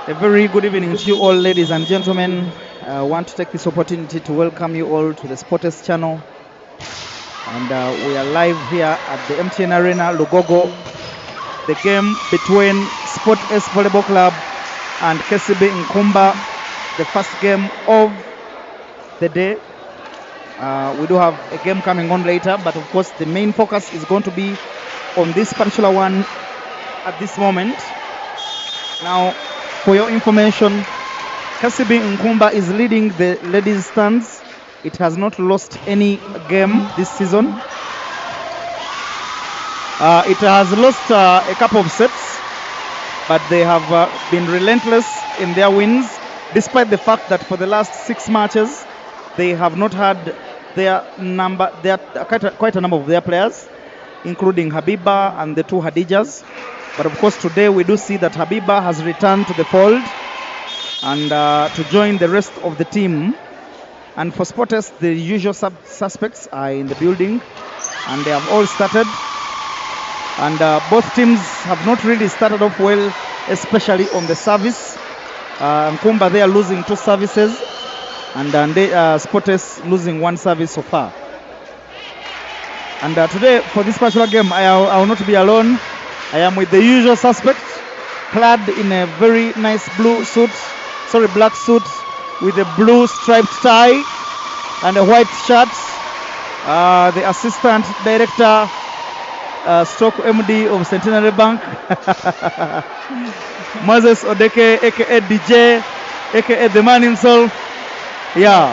A very good evening to you all, ladies and gentlemen. I want to take this opportunity to welcome you all to the Sportest channel. And we are live here at the MTN Arena, LUGOGO. The game between Sport S Volleyball Club and Kcb-Nkumba, the first game of the day. We do have a game coming on later, but of course the main focus is going to be on this particular one at this moment. Now, for your information, Kcb-Nkumba is leading the ladies' stands. It has not lost any game this season. It has lost a couple of sets, but they have been relentless in their wins, despite the fact that for the last 6 matches, they have not had quite a number of their players, including Habiba and the 2 Hadijas. But of course, today we do see that Habiba has returned to the fold and to join the rest of the team. And for Sporters, the usual suspects are in the building, and they have all started. And both teams have not really started off well, especially on the service. Nkumba, they are losing 2 services, and Sporters losing 1 service so far. And today, for this particular game, I will not be alone. I am with the usual suspects, clad in a very nice black suit with a blue striped tie and a white shirt. The assistant director, stroke MD of Centenary Bank, Moses Odeke, aka DJ, aka the man himself. Yeah.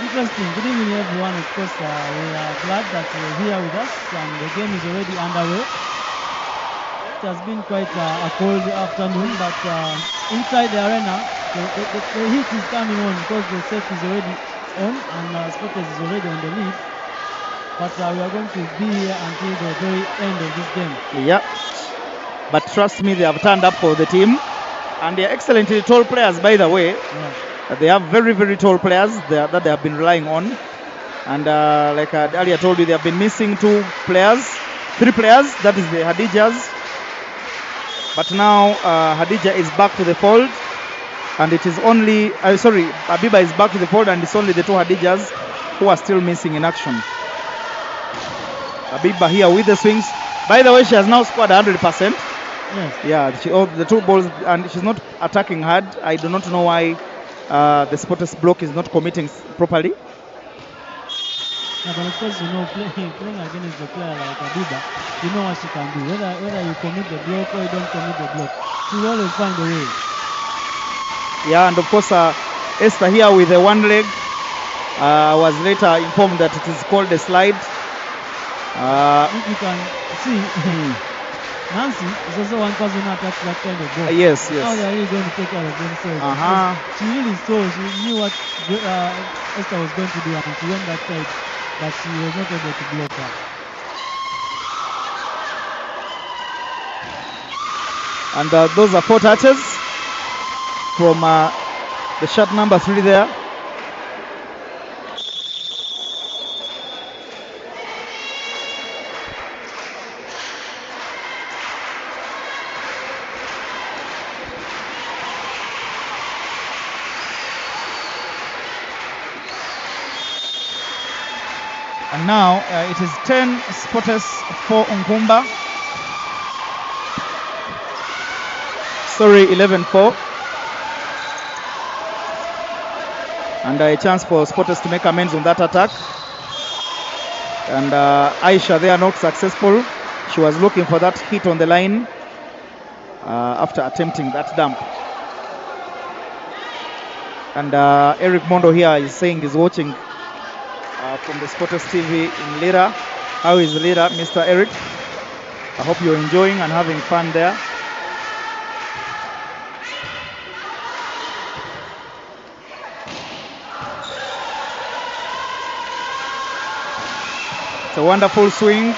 Interesting. Good evening, everyone. Of course, we are glad that you're here with us, and the game is already underway. It has been quite a cold afternoon, but inside the arena, the heat is coming on because the set is already on, and Sporters is already on the lead. But we are going to be here until the very end of this game. Yeah. But trust me, they have turned up for the team, and they are excellently tall players, by the way. Yeah. They have very, very tall players that they have been relying on. And like I earlier told you, they have been missing 3 players, that is the Hadijas. But now Hadija is back to the fold, and it is only, Habiba is back to the fold, and it's only the 2 Hadijas who are still missing in action. Habiba here with the swings. By the way, she has now scored 100%. Yes. Yeah, the 2 balls, and she's not attacking hard. I do not know why the Sporters block is not committing properly. Yeah, but of course, playing against a player like Habiba, you know what she can do. Whether you commit the block or you don't commit the block, she will always find a way. Yeah, and of course, Esther here with the 1 leg was later informed that it is called a slide. You can see Nancy is also one person who attacks that kind of ball. Yes. How they are really going to take care of themselves. She really saw, she knew what Esther was going to do, and she went that side, but she was not able to block her. And those are 4 touches from the shot number 3 there. And now it is 10 Sporters for Nkumba. 11-4. And a chance for Sporters to make amends on that attack. And Aisha, they are not successful. She was looking for that hit on the line after attempting that dump. And Eric Mondo here is saying he's watching from the Sporters TV in Lira. How is Lira, Mr. Eric? I hope you're enjoying and having fun there. It's a wonderful swing.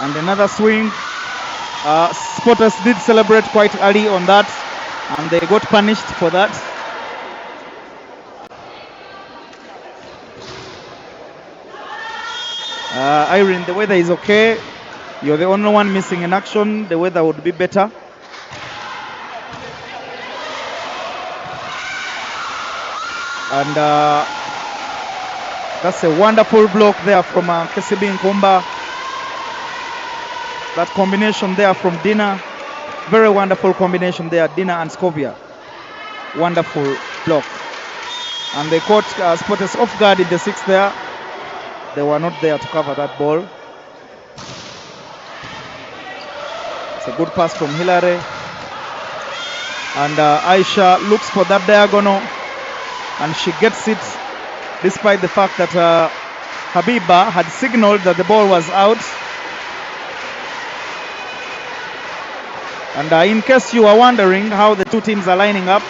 And another swing. Sporters did celebrate quite early on that, and they got punished for that. Irene, the weather is okay. You're the only one missing in action. The weather would be better. And that's a wonderful block there from Kcb-Nkumba. That combination there from Dina. Very wonderful combination there, Dina and Scovia. Wonderful block. And they caught Spotters off guard in the sixth there. They were not there to cover that ball. It's a good pass from Hilary. And Aisha looks for that diagonal. And she gets it despite the fact that Habiba had signaled that the ball was out. And in case you are wondering how the two teams are lining up,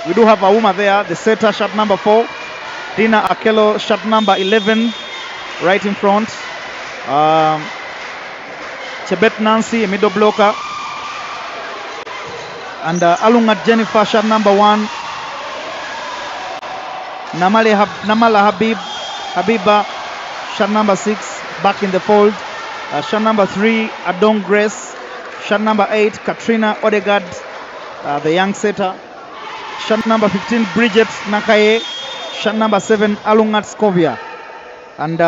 we do have Auma there, the setter, shot number 4. Dina Akelo, shot number 11, right in front. Chebet Nancy, a middle blocker. And Alungat Jennifer, shot number 1. Namala Habiba, shot number 6, back in the fold. Shot number 3, Adong Grace. Shot number 8, Katrina Odegaard, the young setter. Shot number 15, Bridget Nakaye. Shot number 7, Alungat Scovia. And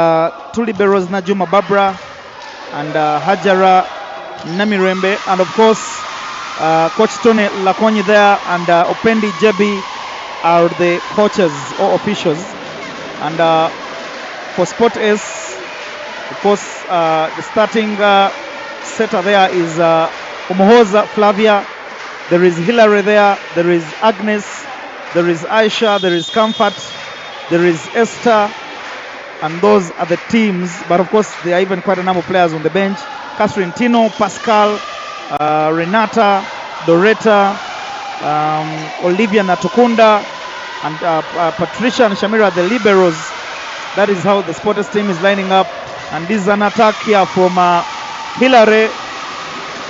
two liberos, Najuma Barbara and Hajara Namirembe. And of course, Coach Tony Lakonyi there and Opendi Jebi are the coaches or officials. And for Sport S, of course, the starting setter there is Umuhoza Flavia. There is Hilary there. There is Agnes. There is Aisha. There is Comfort. There is Esther. And those are the teams. But of course, there are even quite a number of players on the bench. Catherine Tino, Pascal, Renata, Doretta, Olivia Natukunda, and Patricia and Shamira, the liberos. That is how the Sporters team is lining up. And this is an attack here from Hilary,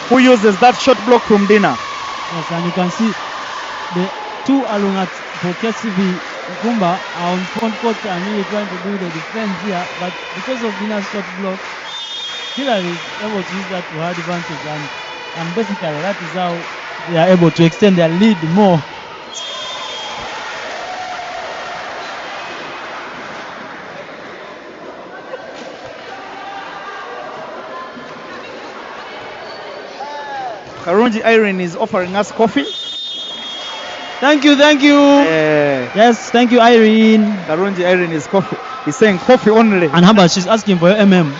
who uses that short block from Dina. Yes, and you can see the two Alungat for Kcb-Nkumba are on front court and really trying to do the defense here. But because of Dina's short block, Hilary is able to use that to her advantage. And basically, that is how they are able to extend their lead more. Karunji Irene is offering us coffee. Thank you, thank you. Yes, thank you, Irene. Karunji Irene is coffee. He's saying coffee only. And how about she's asking for your MM?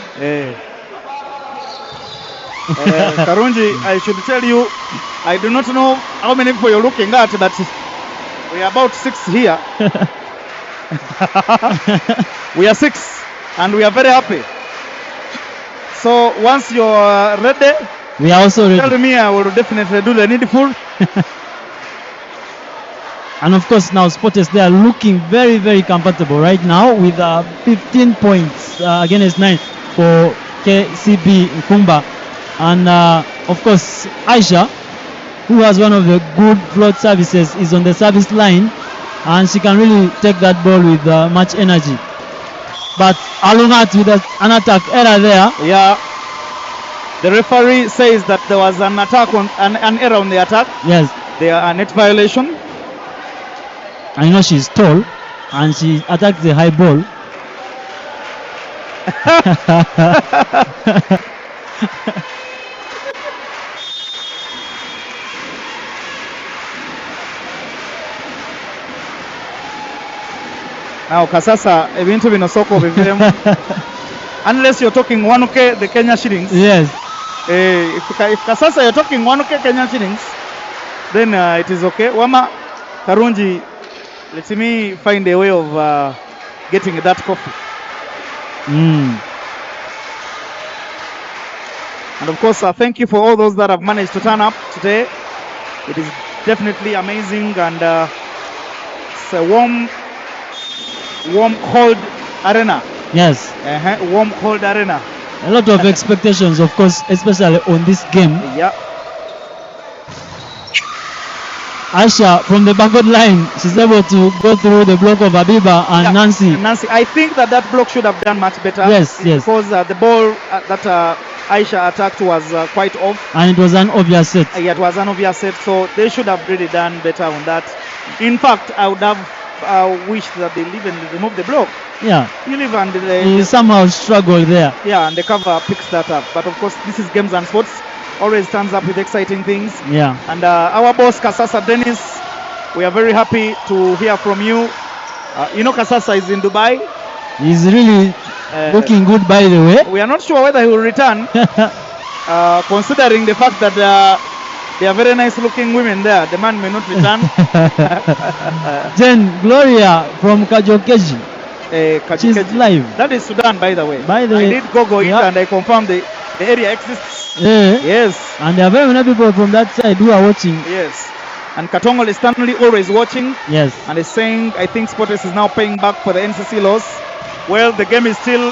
Karunji, I should tell you, I do not know how many people you're looking at, but we are about 6 here. We are 6, and we are very happy. So once you're ready, we are also ready. Tell me, I will definitely do the needful. And of course, now Sporters, they are looking very, very comfortable right now with 15 points against 9 for Kcb-Nkumba. And of course, Aisha, who has one of the good float services, is on the service line, and she can really take that ball with much energy. But Alungat with an attack error there. Yeah. The referee says that there was an attack on an error on the attack. Yes. There are a net violation. I know she's tall and she attacked the high ball. Now kasasa ebintu bino soko biviremu. Unless you're talking 1K the Kenya shillings. Yes. If kasasa you're talking 1K Kenyan shillings, then it is okay. Wama Karunji, let me find a way of getting that coffee. And of course, thank you for all those that have managed to turn up today. It is definitely amazing, and it's a warm, cold arena. Yes. Warm, cold arena. A lot of expectations, of course, especially on this game. Yeah. Aisha from the backward line, she's able to go through the block of Habiba and Nancy. Nancy, I think that block should have done much better. Yes. Because the ball that Aisha attacked was quite off. And it was an obvious set. Yeah, it was an obvious set, so they should have really done better on that. In fact, I would have wished that they even remove the block. Yeah. He somehow struggled there. Yeah, and the cover picks that up. But of course, this is games and sports. Always turns up with exciting things. Yeah. And our boss, Kasasa Dennis, we are very happy to hear from you. Kasasa is in Dubai. He's really looking good, by the way. We are not sure whether he will return, considering the fact that there are very nice looking women there. The man may not return. Then Gloria from Kajokeji. She's live. That is Sudan, by the way. I did Google it and I confirmed the area exists. Yeah. Yes. And there are very many people from that side who are watching. Yes. And Katongole Stanley always watching. Yes. And is saying, I think Sports is now paying back for the NCC loss. Well, the game is still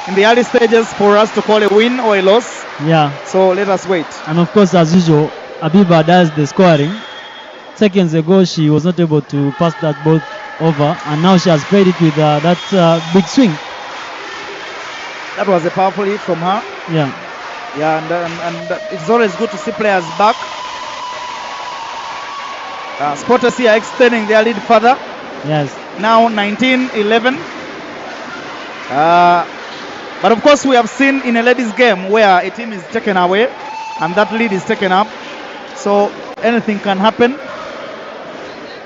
in the early stages for us to call a win or a loss. Yeah. So let us wait. And of course, as usual, Habiba does the scoring. Seconds ago, she was not able to pass that ball over, and now she has played it with that big swing. That was a powerful hit from her. Yeah. Yeah, and it's always good to see players back. Sporters here extending their lead further. Yes. Now 19-11. But of course, we have seen in a ladies' game where a team is taken away and that lead is taken up. So anything can happen.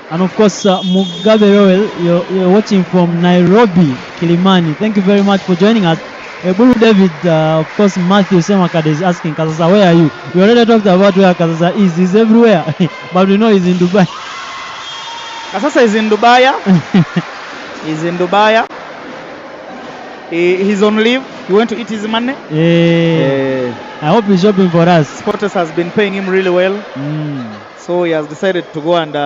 And of course, Mugabe Royal, you're watching from Nairobi, Kilimani. Thank you very much for joining us. Eburu David, of course, Matthew Semakade is asking, Kasasa, where are you? We already talked about where Kasasa is. He's everywhere, but we know he's in Dubai. Kasasa is in Dubai. He's in Dubai. He's on leave. He went to eat his money. I hope he's shopping for us. Sporters has been paying him really well. So he has decided to go and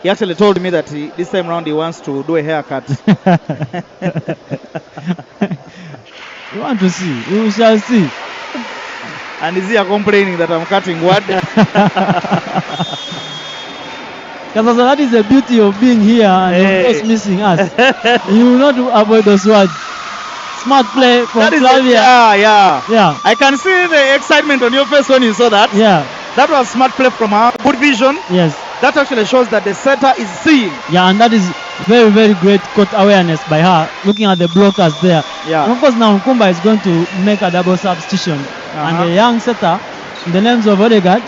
he actually told me that this time around he wants to do a haircut. We want to see. We shall see. And is he complaining that I'm cutting what? Because that is the beauty of being here and of course missing us. You will not avoid those words. Smart play from Flavia. Yeah. I can see the excitement on your face when you saw that. Yeah. That was smart play from her. Good vision. Yes. That actually shows that the setter is seeing. Yeah, and that is very, very great court awareness by her, looking at the blockers there. Yeah. And of course now Nkumba is going to make a double substitution. And the young setter, in the names of Odegaard,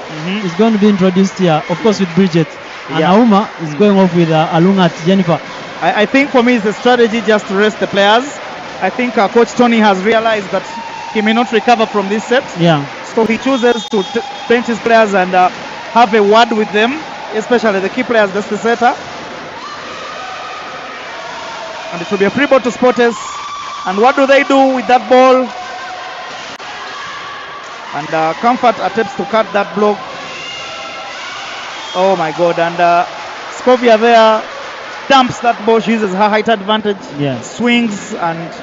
is going to be introduced here, of course with Bridget. And Auma is going off with Alungat Jennifer. I think for me it's the strategy just to rest the players. I think Coach Tony has realized that he may not recover from this set. Yeah. So he chooses to bench his players and have a word with them, especially the key players, that's the setter. And it will be a free ball to Sporters. And what do they do with that ball? And Comfort attempts to cut that block. Oh my God. And Scovia there dumps that ball. She uses her height advantage. Swings and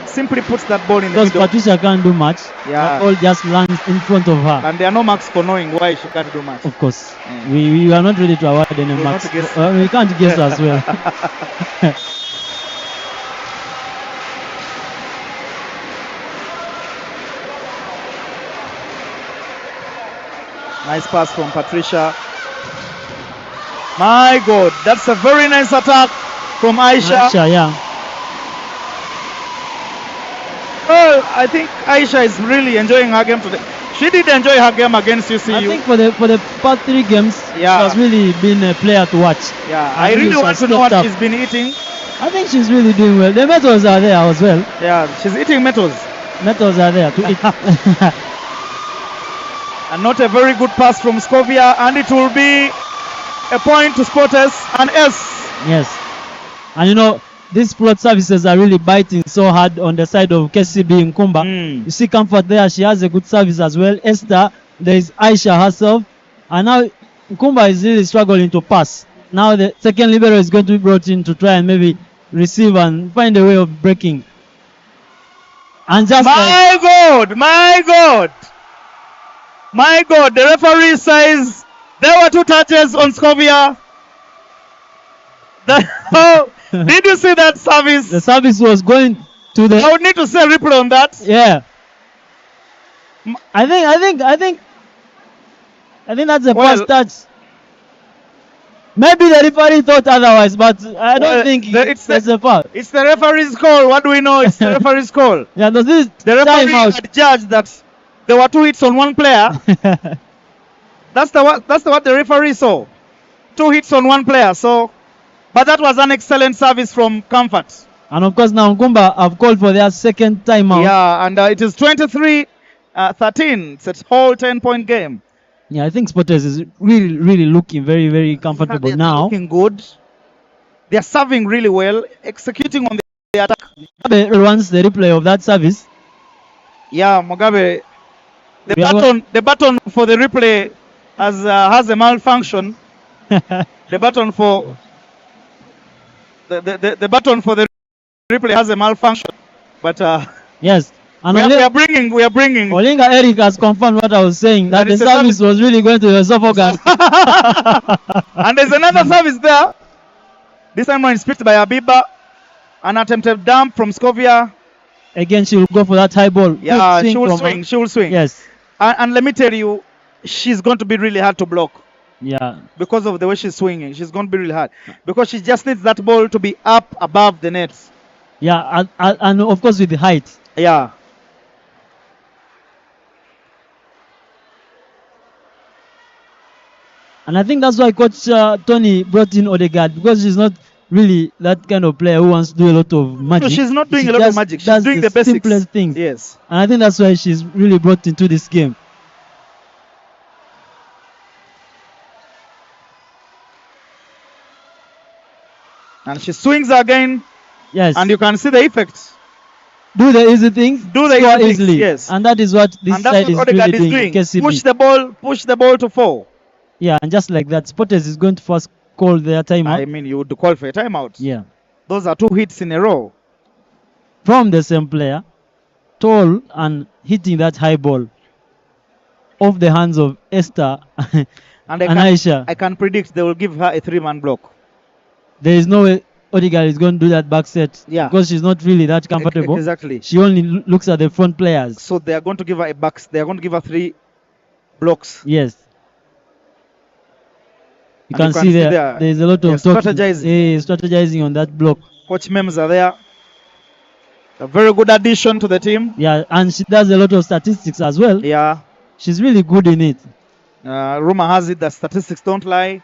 simply puts that ball in the middle. Because Patricia can't do much. Yeah. That ball just lands in front of her. And there are no marks for knowing why she can't do much. Of course. We are not ready to award any marks. We can't guess as well. Nice pass from Patricia. My God, that's a very nice attack from Aisha. Well, I think Aisha is really enjoying her game today. She did enjoy her game against UCU. I think for the past 3 games, she has really been a player to watch. Yeah, I really want to know what she's been eating. I think she's really doing well. The metals are there as well. Yeah, she's eating metals. Metals are there to eat. And not a very good pass from Scovia, and it will be a point to Sporters and S. Yes. And you know, these float services are really biting so hard on the side of Kcb-Nkumba. You see Comfort there, she has a good service as well. Esther, there is Aisha herself. And now Nkumba is really struggling to pass. Now the second libero is going to be brought in to try and maybe receive and find a way of breaking. And just My God, the referee says There were 2 touches on Scovia. Did you see that service? The service was going to the. I would need to say a replay on that. Yeah. I think that's the first touch. Maybe the referee thought otherwise, but I don't think it's a foul. It's the referee's call. What do we know? It's the referee's call. Yeah, the referee had judged that there were 2 hits on one player. That's what the referee saw. 2 hits on one player. So, but that was an excellent service from Comfort. And of course now Nkumba have called for their second timeout. Yeah, and it is 23-13. It's a whole 10-point game. Yeah, I think Spotters is really looking very, very comfortable now. Looking good. They are serving really well, executing on the attack. Mugabe wants the replay of that service. Yeah, Mugabe. The button for the replay has a malfunction. The button for the button for the replay has a malfunction. But yes. And we are bringing. Olinga Eric has confirmed what I was saying, that the service was really going to the esophagus. And there's another service there. This time it's picked by Habiba. An attempted dump from Scovia. Again, she will go for that high ball. Yeah, she will swing. She will swing. Yes. And let me tell you, she's going to be really hard to block. Yeah. Because of the way she's swinging. She's going to be really hard. Because she just needs that ball to be up above the net. Yeah, and of course with the height. Yeah. And I think that's why Coach Tony brought in Odegaard, because she's not really that kind of player who wants to do a lot of magic. No, she's not doing a lot of magic. She's doing the basics. Simplest things. Yes. And I think that's why she's really brought into this game. And she swings again. Yes. And you can see the effect. Do the easy things. Do the easy things, easily. Yes. And that is what this side is really doing. Kcb. Push the ball to 4. Yeah, and just like that, Spotters is going to first call their timeout. I mean, you would call for a timeout. Yeah. Those are 2 hits in a row. From the same player, tall and hitting that high ball off the hands of Esther and Aisha. I can predict they will give her a 3-man block. There is no way Odegaard is going to do that back set. Yeah. Because she's not really that comfortable. Exactly. She only looks at the front players. So they are going to give her they are going to give her 3 blocks. Yes. You can see there's a lot of strategizing on that block. Coach Mems are there. A very good addition to the team. Yeah, and she does a lot of statistics as well. Yeah. She's really good in it. Rumor has it that statistics don't lie.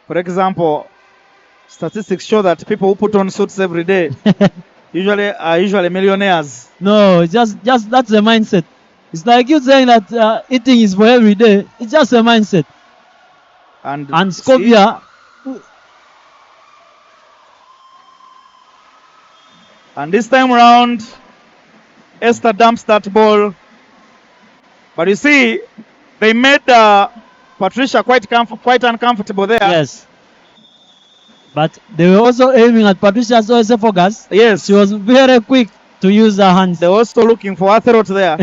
For example, statistics show that people who put on suits every day are usually millionaires. No, just that's the mindset. It's like you saying that eating is for every day. It's just a mindset. And Scovia. And this time around, Esther dumps that ball. But you see, they made Patricia quite uncomfortable there. Yes. But they were also aiming at Patricia's esophagus. Yes. She was very quick to use her hands. They were also looking for a throat there.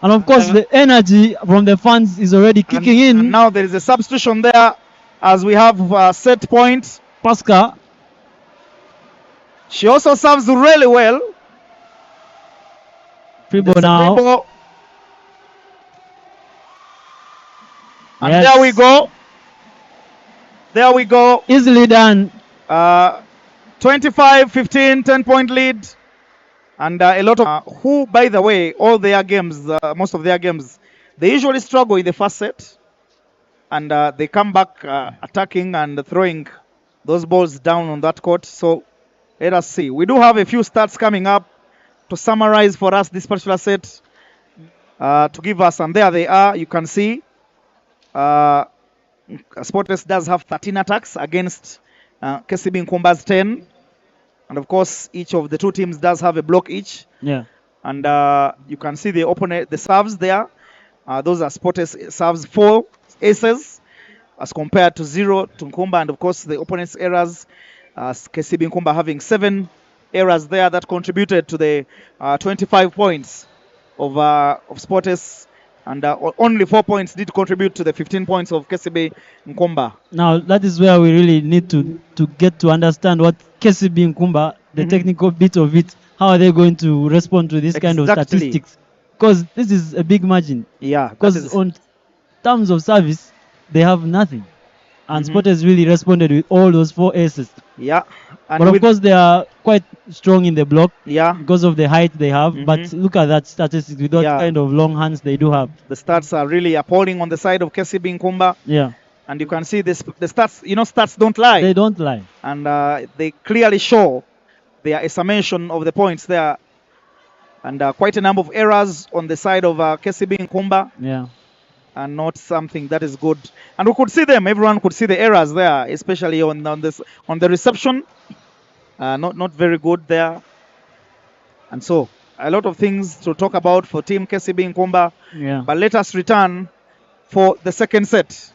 And of course, the energy from the fans is already kicking in. And now there is a substitution there as we have set point. Pascal. She also serves really well. Fribo now. Fribo. And yes. There we go. There we go. Easily done. 25-15, 10-point lead. And a lot of who, by the way, all their games, most of their games, they usually struggle in the first set. And they come back attacking and throwing those balls down on that court. So let us see. We do have a few stats coming up to summarize for us this particular set, to give us, and there they are. You can see Sportless does have 13 attacks against Kcb-Nkumba's 10. And of course, each of the 2 teams does have a block each. Yeah. And you can see the opponent, the serves there. Those are Sportless serves 4 aces as compared to 0 to Nkumba. And of course, the opponent's errors, Kcb-Nkumba having 7 errors there that contributed to the 25 points. of Sportes, and only 4 points did contribute to the 15 points of Kcb-Nkumba. Now that is where we really need to get to understand what Kcb-Nkumba, the technical bit of it, how are they going to respond to this kind of statistics? Because this is a big margin. Yeah, because on terms of service, they have nothing. And Sportes really responded with all those 4 aces. Yeah. And but of course, they are quite strong in the block. Yeah. Because of the height they have. But look at that statistics with what kind of long hands they do have. The stats are really appalling on the side of Kcb-Nkumba. Yeah. And you can see this, the stats, stats don't lie. They don't lie. And they clearly show their estimation of the points there. And quite a number of errors on the side of Kcb-Nkumba. Yeah. And not something that is good. And we could see them. Everyone could see the errors there, especially on the reception. Not very good there. And so a lot of things to talk about for Team Kcb-Nkumba. Yeah. But let us return for the second set.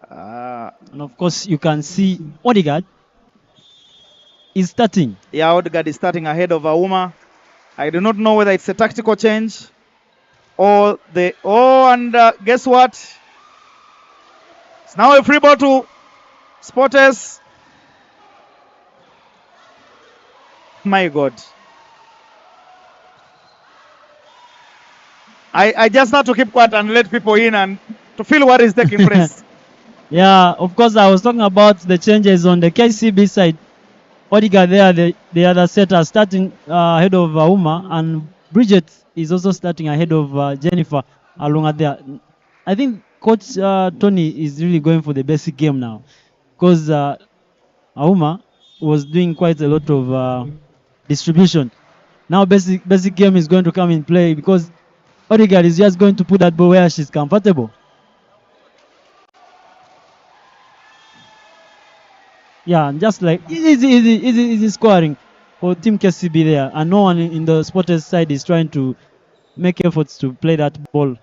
And of course, you can see Odegaard is starting. Yeah, Odegaard is starting ahead of Auma. I do not know whether it's a tactical change or the... Oh, and guess what? It's now a free ball to Sportes. My God. I just have to keep quiet and let people in and to feel what is taking place. Yeah, of course, I was talking about the changes on the KCB side. Odegaard there, the other setter, starting ahead of Uma, and Bridget is also starting ahead of Jennifer along at there. I think Coach Tony is really going for the basic game now, because Uma was doing quite a lot of distribution. Now basic game is going to come in play because Odegaard is just going to put that ball where she's comfortable. Yeah, and just like easy scoring for Team KCB there, and no one in the Sporters side is trying to make efforts to play that ball.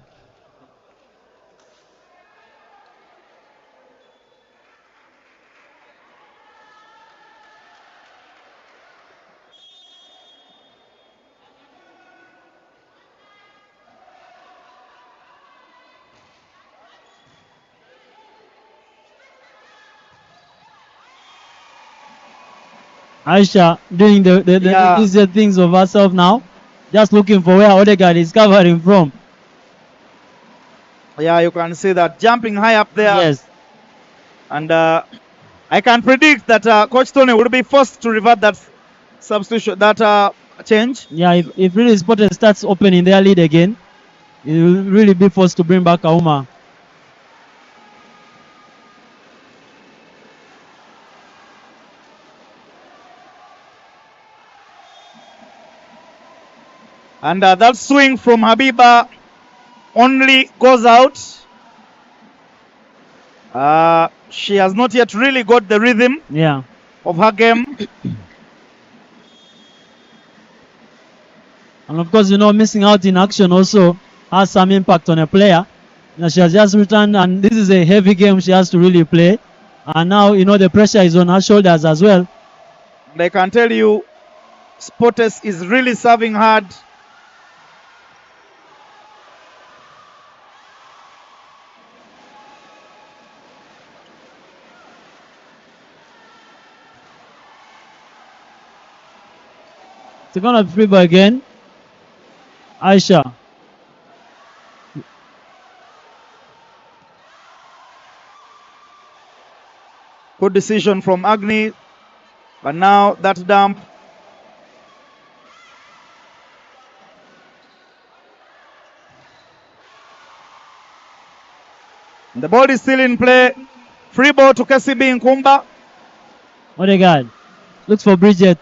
Aisha doing the Yeah. easier things of herself now. Just looking for where Odegaard is covering from. Yeah, you can see that jumping high up there. Yes. And I can predict that Coach Tony will be forced to revert that substitution, that change. Yeah, if really Sporting starts opening their lead again, it will really be forced to bring back Auma. And that swing from Habiba only goes out. She has not yet really got the rhythm of her game. And of course, missing out in action also has some impact on a player. She has just returned, and this is a heavy game she has to really play. And now, the pressure is on her shoulders as well. And I can tell you, Sportes is really serving hard. It's going to free ball again. Aisha. Good decision from Agni. But now that dump. The ball is still in play. Free ball to Kcb-Nkumba. Odegaard looks for Bridget.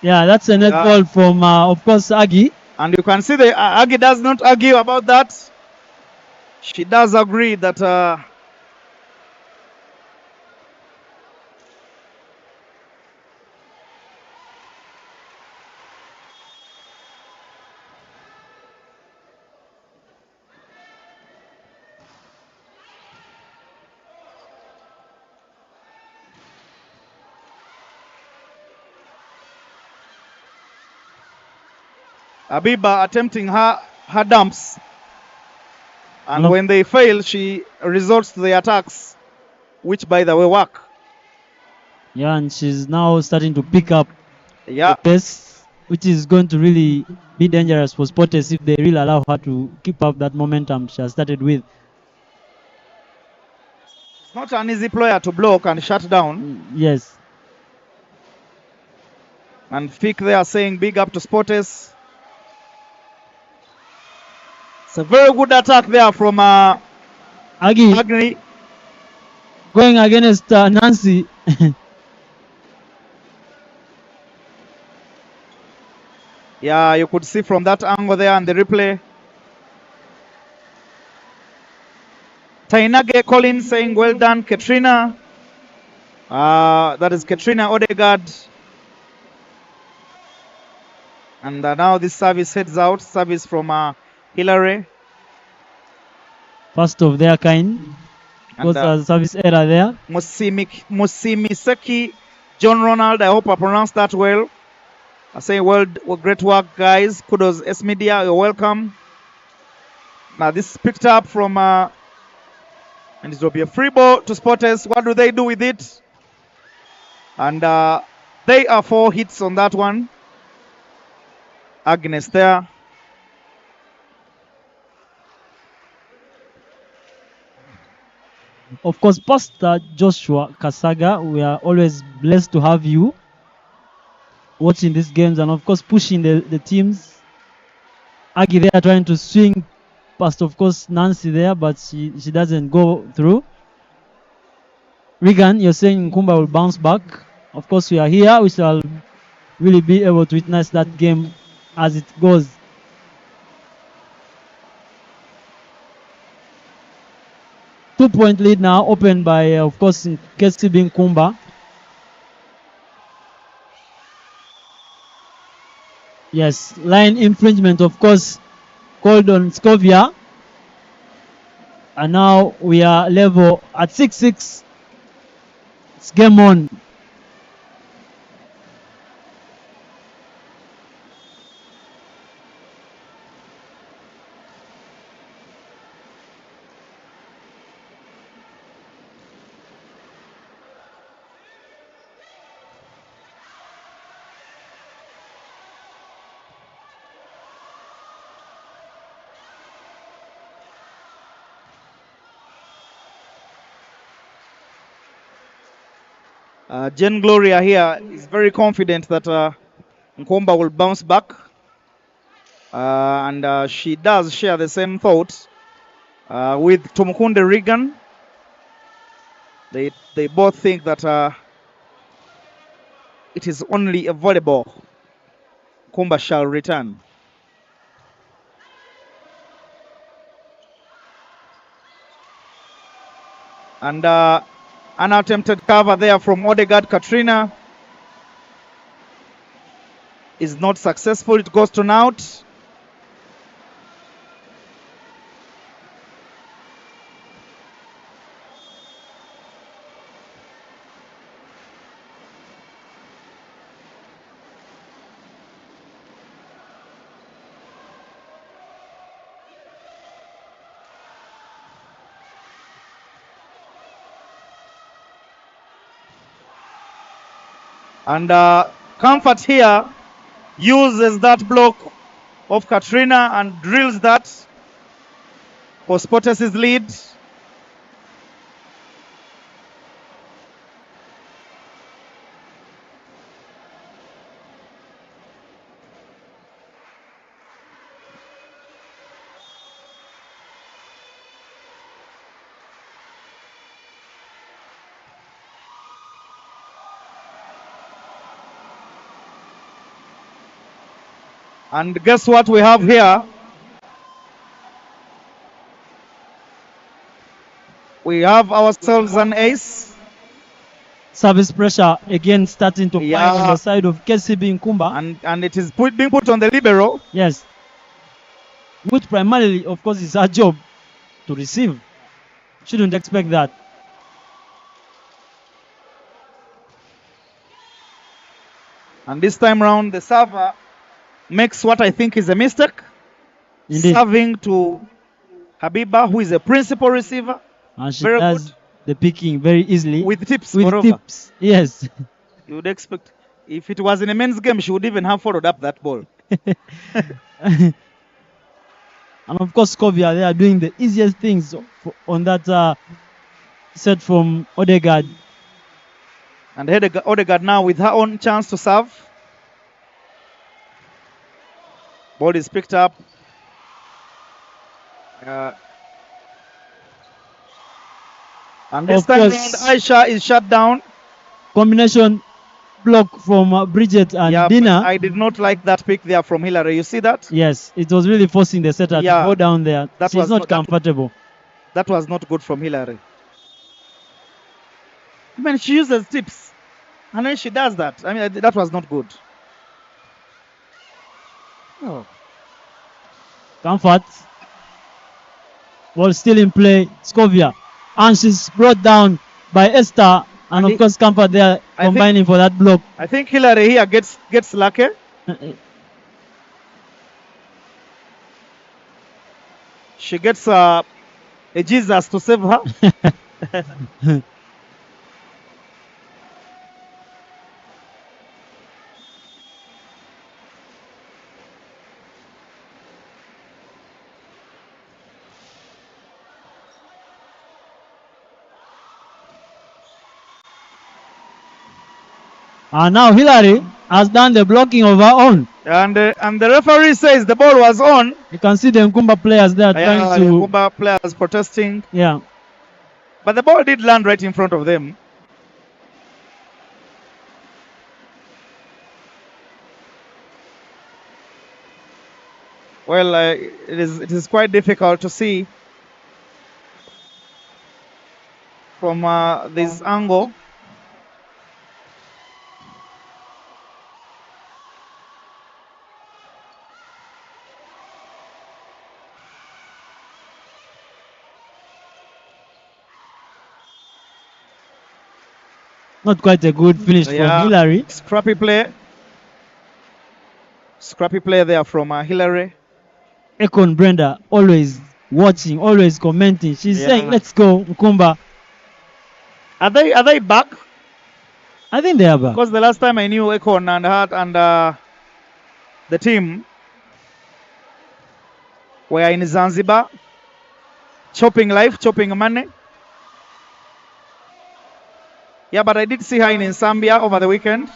Yeah, that's a net ball from, of course, Aggie. And you can see the Aggie does not argue about that. She does agree that Habiba attempting her dumps. And when they fail, she resorts to the attacks, which, by the way, work. Yeah, and she's now starting to pick up the pace, which is going to really be dangerous for Sporters if they really allow her to keep up that momentum she has started with. It's not an easy player to block and shut down. Yes. And Fick there saying big up to Sporters. It's a very good attack there from Agni. Going against Nancy. Yeah, you could see from that angle there and the replay. Tainage Collins saying well done, Katrina. That is Katrina Odegaard. And now this service heads out. Service from Hillary. First of their kind. Was a service error there. Musimiseki John Ronald. I hope I pronounced that well. I say, well, great work, guys. Kudos, S Media. You're welcome. Now this is picked up from, and it will be a free ball to Sporters. What do they do with it? And they are 4 hits on that one. Agnes there. Of course, Pastor Joshua Kasaga, we are always blessed to have you watching these games and, of course, pushing the teams. Aggie there trying to swing past, of course, Nancy there, but she doesn't go through. Regan, you're saying Nkumba will bounce back. Of course, we are here. We shall really be able to witness that game as it goes. Two-point lead now, opened by, of course, Kcb-Nkumba. Yes, line infringement, of course, called on Scovia. And now we are level at 6-6. It's game on. Jen Gloria here is very confident that Nkumba will bounce back. And she does share the same thought with Tumukunde Regan. They both think that it is only a volleyball. Nkumba shall return. And an attempted cover there from Odegaard. Katrina is not successful. It goes to an out. And Comfort here uses that block of Katrina and drills that for Sportes' lead. And guess what we have here? We have ourselves an ace. Service pressure again starting to apply on the side of Kcb-Nkumba. And it is being put on the libero. Yes. Which primarily, of course, is her job to receive. Shouldn't expect that. And this time round, the server makes what I think is a mistake. Indeed. Serving to Habiba, who is a principal receiver. And she does the picking very easily. With tips. With tips, yes. You would expect, if it was in a men's game, she would even have followed up that ball. And of course, Skovia, they are doing the easiest things on that set from Odegaard. And Odegaard now with her own chance to serve. Ball is picked up. And this time around, Aisha is shut down. Combination block from Bridget and Dina. I did not like that pick there from Hillary. You see that? Yes, it was really forcing the setter to go down there. She's not comfortable. That was not good from Hillary. I mean, she uses tips. And then she does that. I mean, that was not good. Oh. Comfort. Ball still in play. Skovia. And she's brought down by Esther. And of course, Comfort there combining for that block. I think Hillary here gets lucky. She gets a Jesus to save her. And now Hillary has done the blocking of her own. And the referee says the ball was on. You can see the Nkumba players there trying to... Nkumba players protesting. Yeah. But the ball did land right in front of them. Well, it is quite difficult to see from this angle. Not quite a good finish from Hillary. Scrappy play. Scrappy play there from Hillary. Ekon Brenda always watching, always commenting. She's saying, "Let's go, Nkumba." Are they back? I think they are back. Because the last time I knew Ekon and Hart and the team were in Zanzibar, chopping life, chopping money. Yeah, but I did see her in Zambia over the weekend.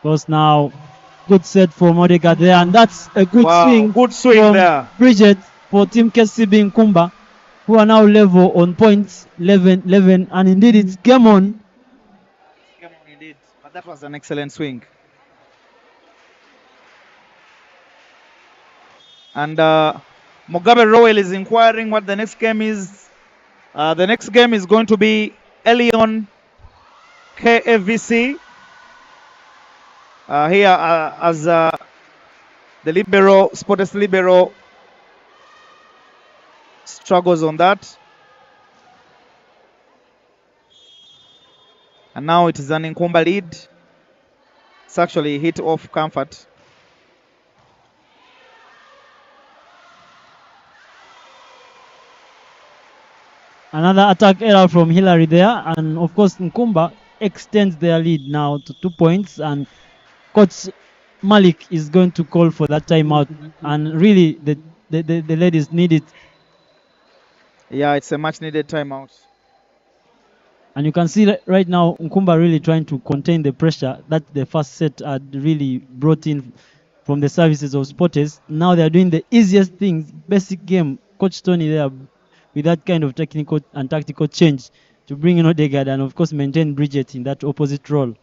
Because now, good set from Odegaard there, and that's a good swing. Good swing from there. Bridget for Team Kcb-Nkumba, who are now level on points 11, and indeed it's game on. Game on indeed, but that was an excellent swing. And Mugabe Rowell is inquiring what the next game is. The next game is going to be Elion KFVC. Here as the libero, Sportest libero struggles on that. And now it is an Nkumba lead. It's actually hit off Comfort. Another attack error from Hillary there, and of course Nkumba extends their lead now to 2 points, and Coach Malik is going to call for that timeout, and really the ladies need it. Yeah, it's a much needed timeout. And you can see right now Nkumba really trying to contain the pressure that the first set had really brought in from the services of Sporters. Now they are doing the easiest things, basic game. Coach Tony there with that kind of technical and tactical change to bring in Odegaard and of course maintain Bridget in that opposite role.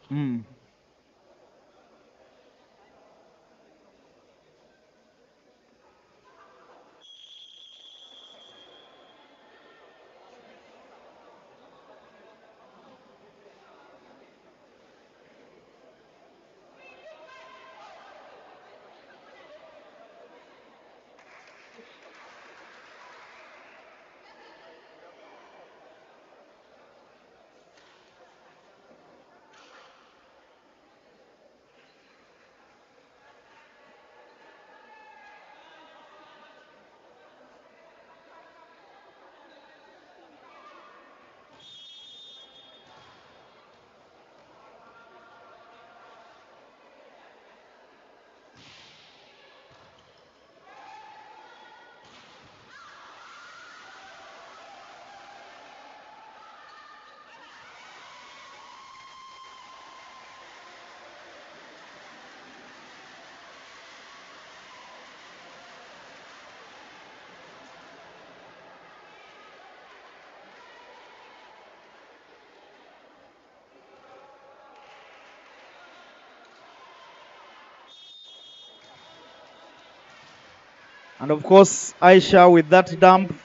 And of course, Aisha with that dump.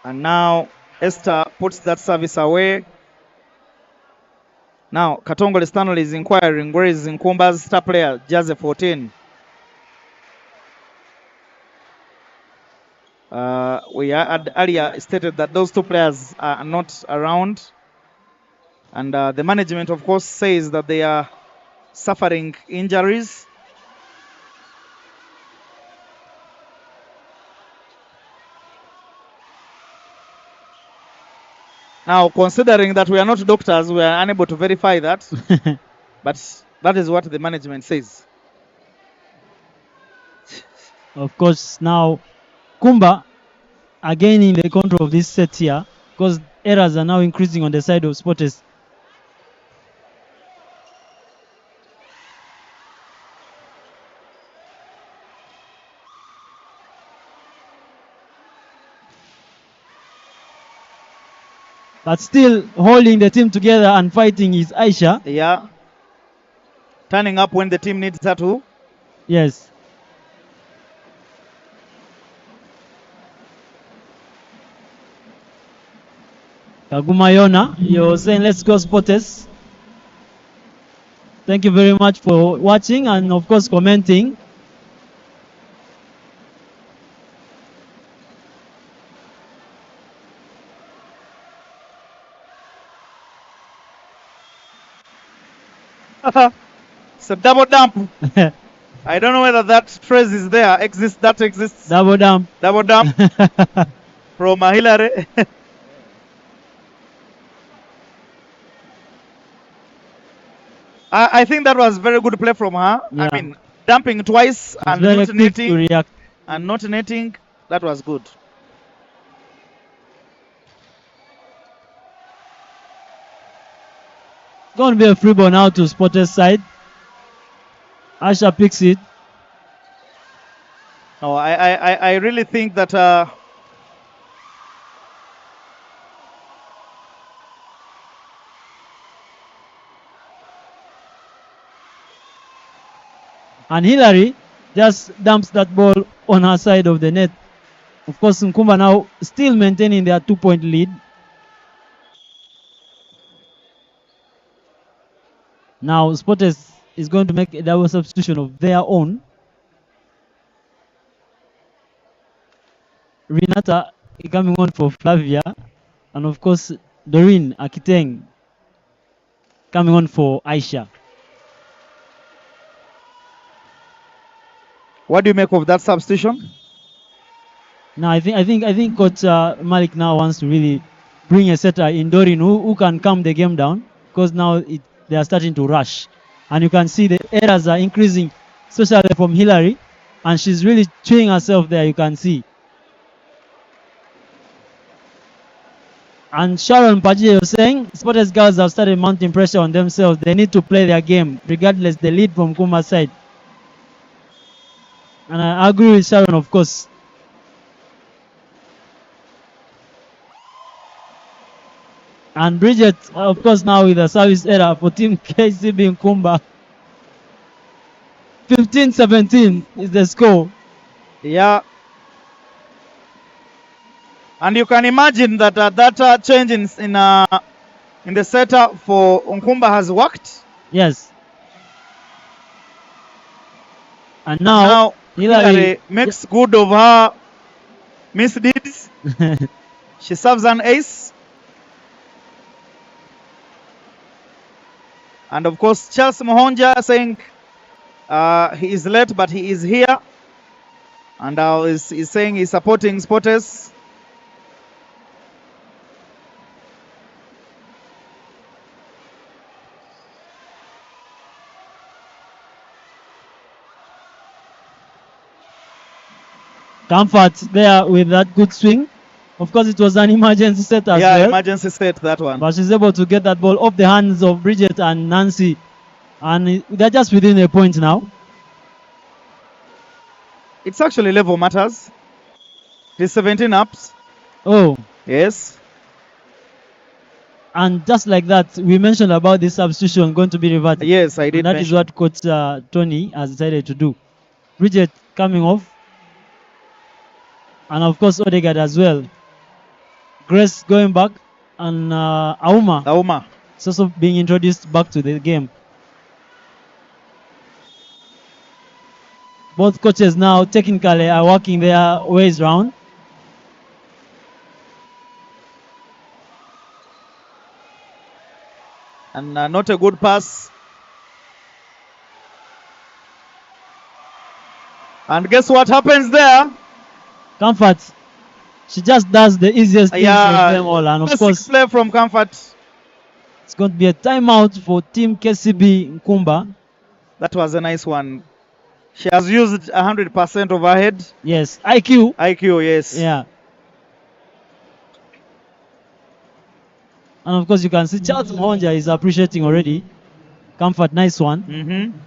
And now Esther puts that service away. Now Katongole Stanley is inquiring where is Nkumba's star player, Jazzy 14. We had earlier stated that those two players are not around. And the management, of course, says that they are suffering injuries. Now, considering that we are not doctors, we are unable to verify that. But that is what the management says. Of course, now Kumba again in the control of this set here, because errors are now increasing on the side of Sporters. But still holding the team together and fighting is Aisha. Yeah. Turning up when the team needs her to. Yes. Kagumayona, you're saying let's go Sporters. Thank you very much for watching and of course commenting. It's a double dump. I don't know whether that phrase is there. That exists. Double dump. Double dump from Hillary. I think that was very good play from her. Yeah. I mean, dumping twice and very not quick to netting. react. And not netting. That was good. Going to be a free ball now to Spotter's side. Asha picks it. No, I really think that And Hillary just dumps that ball on her side of the net. Of course, Nkumba now still maintaining their 2-point lead. Now, Spotters is going to make a double substitution of their own. Renata coming on for Flavia. And of course, Doreen Akiteng coming on for Aisha. what do you make of that substitution? Now, I think Coach Malik now wants to really bring a setter in Doreen who can calm the game down, because now they are starting to rush. And you can see the errors are increasing, especially from Hillary. And she's really chewing herself there, you can see. And Sharon Pajie was saying, Spotters girls have started mounting pressure on themselves. They need to play their game, regardless the lead from Nkumba's side. And I agree with Sharon, of course. And Bridget, of course, now with a service error for team Kcb-Nkumba. 15-17 is the score. Yeah. And you can imagine that that change in the setup for Nkumba has worked. Yes. And now Hillary makes good of her misdeeds. She serves an ace. And of course, Charles Mohonja saying he is late, but he is here. And he's saying he's supporting Spotters. Comfort there with that good swing. Of course, it was an emergency set as well. Yeah, emergency set, that one. But she's able to get that ball off the hands of Bridget and Nancy. And they're just within a point now. It's actually level matters. It's 17 ups. Oh. Yes. And just like that, we mentioned about this substitution going to be reverted. Yes, I did. And that is what Coach Tony has decided to do. Bridget coming off. And of course, Odegaard as well. Grace going back. And Auma is also being introduced back to the game. Both coaches now technically are working their ways round. And not a good pass. And guess what happens there? Comfort. She just does the easiest things of them all. And of course, play from Comfort. It's going to be a timeout for team Kcb-Nkumba. That was a nice one. She has used 100% of her head. Yes, IQ. IQ, yes. Yeah. And of course, you can see Charles Mohonja is appreciating already. Comfort, nice one. Mm-hmm.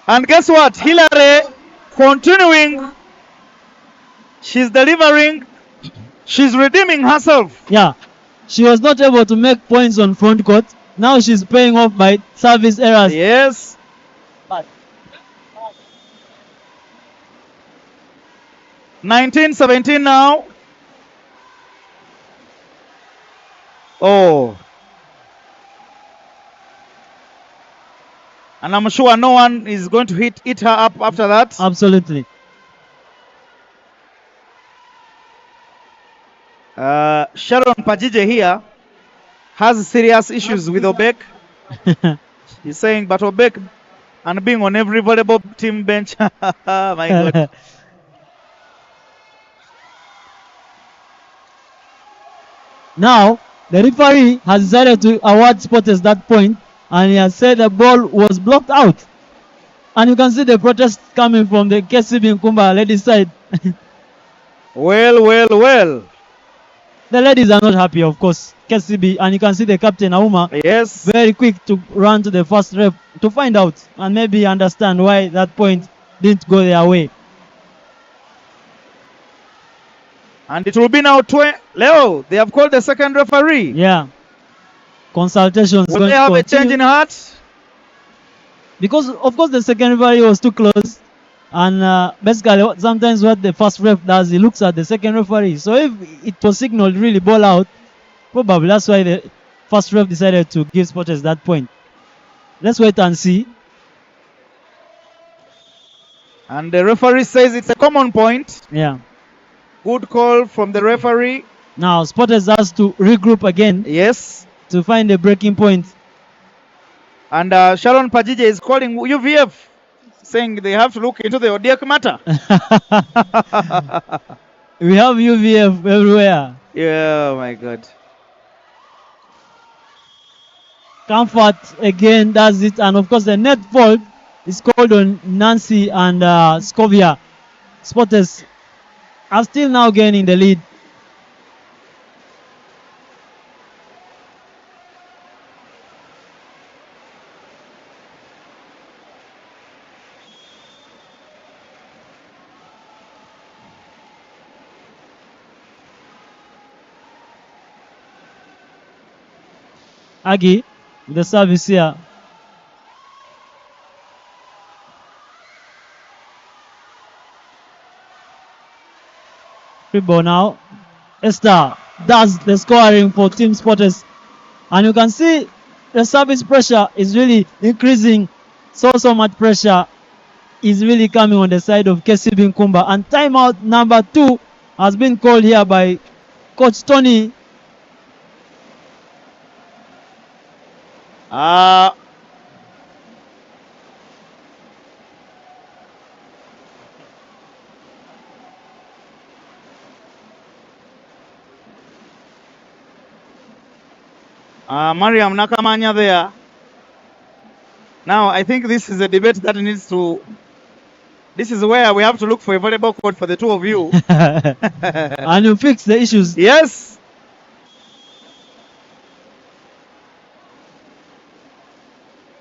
And guess what? Hillary continuing. She's delivering. She's redeeming herself. Yeah. She was not able to make points on front court. Now she's paying off by service errors. Yes. But 19-17 now. Oh. And I'm sure no one is going to eat her up after that. Absolutely. Sharon Pajije here has serious issues with Obek. He's saying, but Obek and being on every volleyball team bench. My God. Now, the referee has decided to award Spotters that point, and he has said the ball was blocked out. And you can see the protest coming from the Kcb-Nkumba ladies side. Well. The ladies are not happy, of course. Kcb, and you can see the captain, Auma, Yes. very quick to run to the first ref to find out and maybe understand why that point didn't go their way. And it will be now Leo, they have called the second referee. Yeah. Consultations. Will they have a change in heart? Because, of course, the second referee was too close. And basically, sometimes what the first ref does, he looks at the second referee. So if it was signaled really ball out, probably that's why the first ref decided to give Spotters that point. Let's wait and see. And the referee says it's a common point. Yeah. Good call from the referee. Now, Spotters has to regroup again. Yes. To find a breaking point. And Sharon Pajije is calling UVF, saying they have to look into the Odiek matter. We have UVF everywhere. Yeah, my God. Comfort again does it. And of course, the net fault is called on Nancy and Scovia. Spotters are still now gaining the lead. Aggie, the service here. Free ball now. Esther does the scoring for Team Spotters. And you can see the service pressure is really increasing. So much pressure is really coming on the side of Kcb-Nkumba. And timeout number 2 has been called here by Coach Tony. Mariam Nakamanya there. Now, I think this is a debate that needs to... This is where we have to look for a volleyball court for the two of you. And you fix the issues. Yes.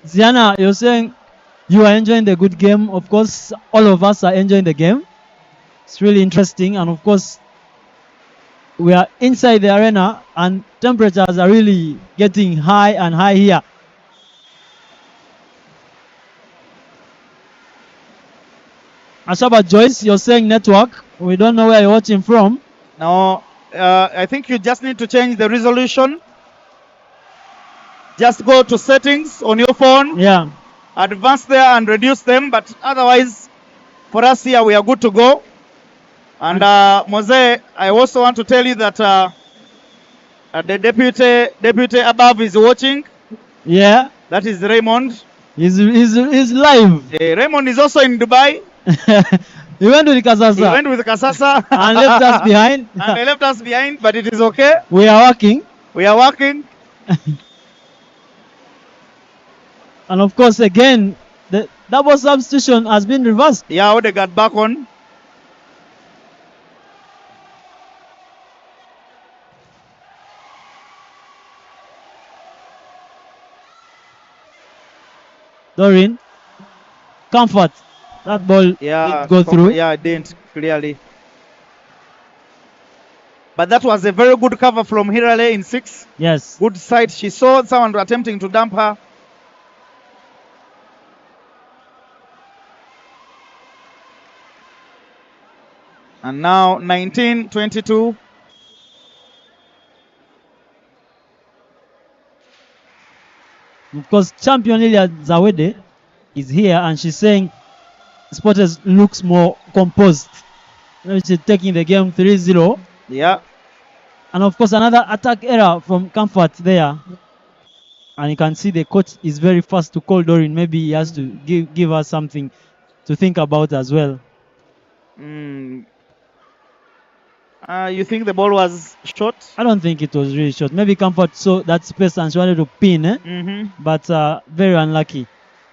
Ziana, you're saying you are enjoying the good game. Of course, all of us are enjoying the game. It's really interesting. And of course, we are inside the arena and temperatures are really getting high and high here. Ashaba Joyce, you're saying network. We don't know where you're watching from. No, I think you just need to change the resolution. Just go to settings on your phone. Yeah. Advance there and reduce them. But otherwise, for us here, we are good to go. And Mose, I also want to tell you that the deputy above is watching. Yeah. That is Raymond. He's live. Raymond is also in Dubai. He went with Kasasa. He went with Kasasa. And left us behind. And they left us behind, but it is okay. We are working. We are working. And of course, again, the double substitution has been reversed. Yeah, Odegaard back on. Doreen. Comfort. That ball didn't go through. Yeah, it didn't, clearly. But that was a very good cover from Hirale in 6. Yes. Good sight. She saw someone attempting to dump her. And now 19-22. Of course, champion Lilia Zawede is here, and she's saying Sporters looks more composed. She's taking the game 3-0. Yeah. And of course, another attack error from Comfort there. And you can see the coach is very fast to call Dorin. Maybe he has to give us something to think about as well. You think the ball was short? I don't think it was really short. Maybe Comfort saw that space and she wanted to pin, but very unlucky.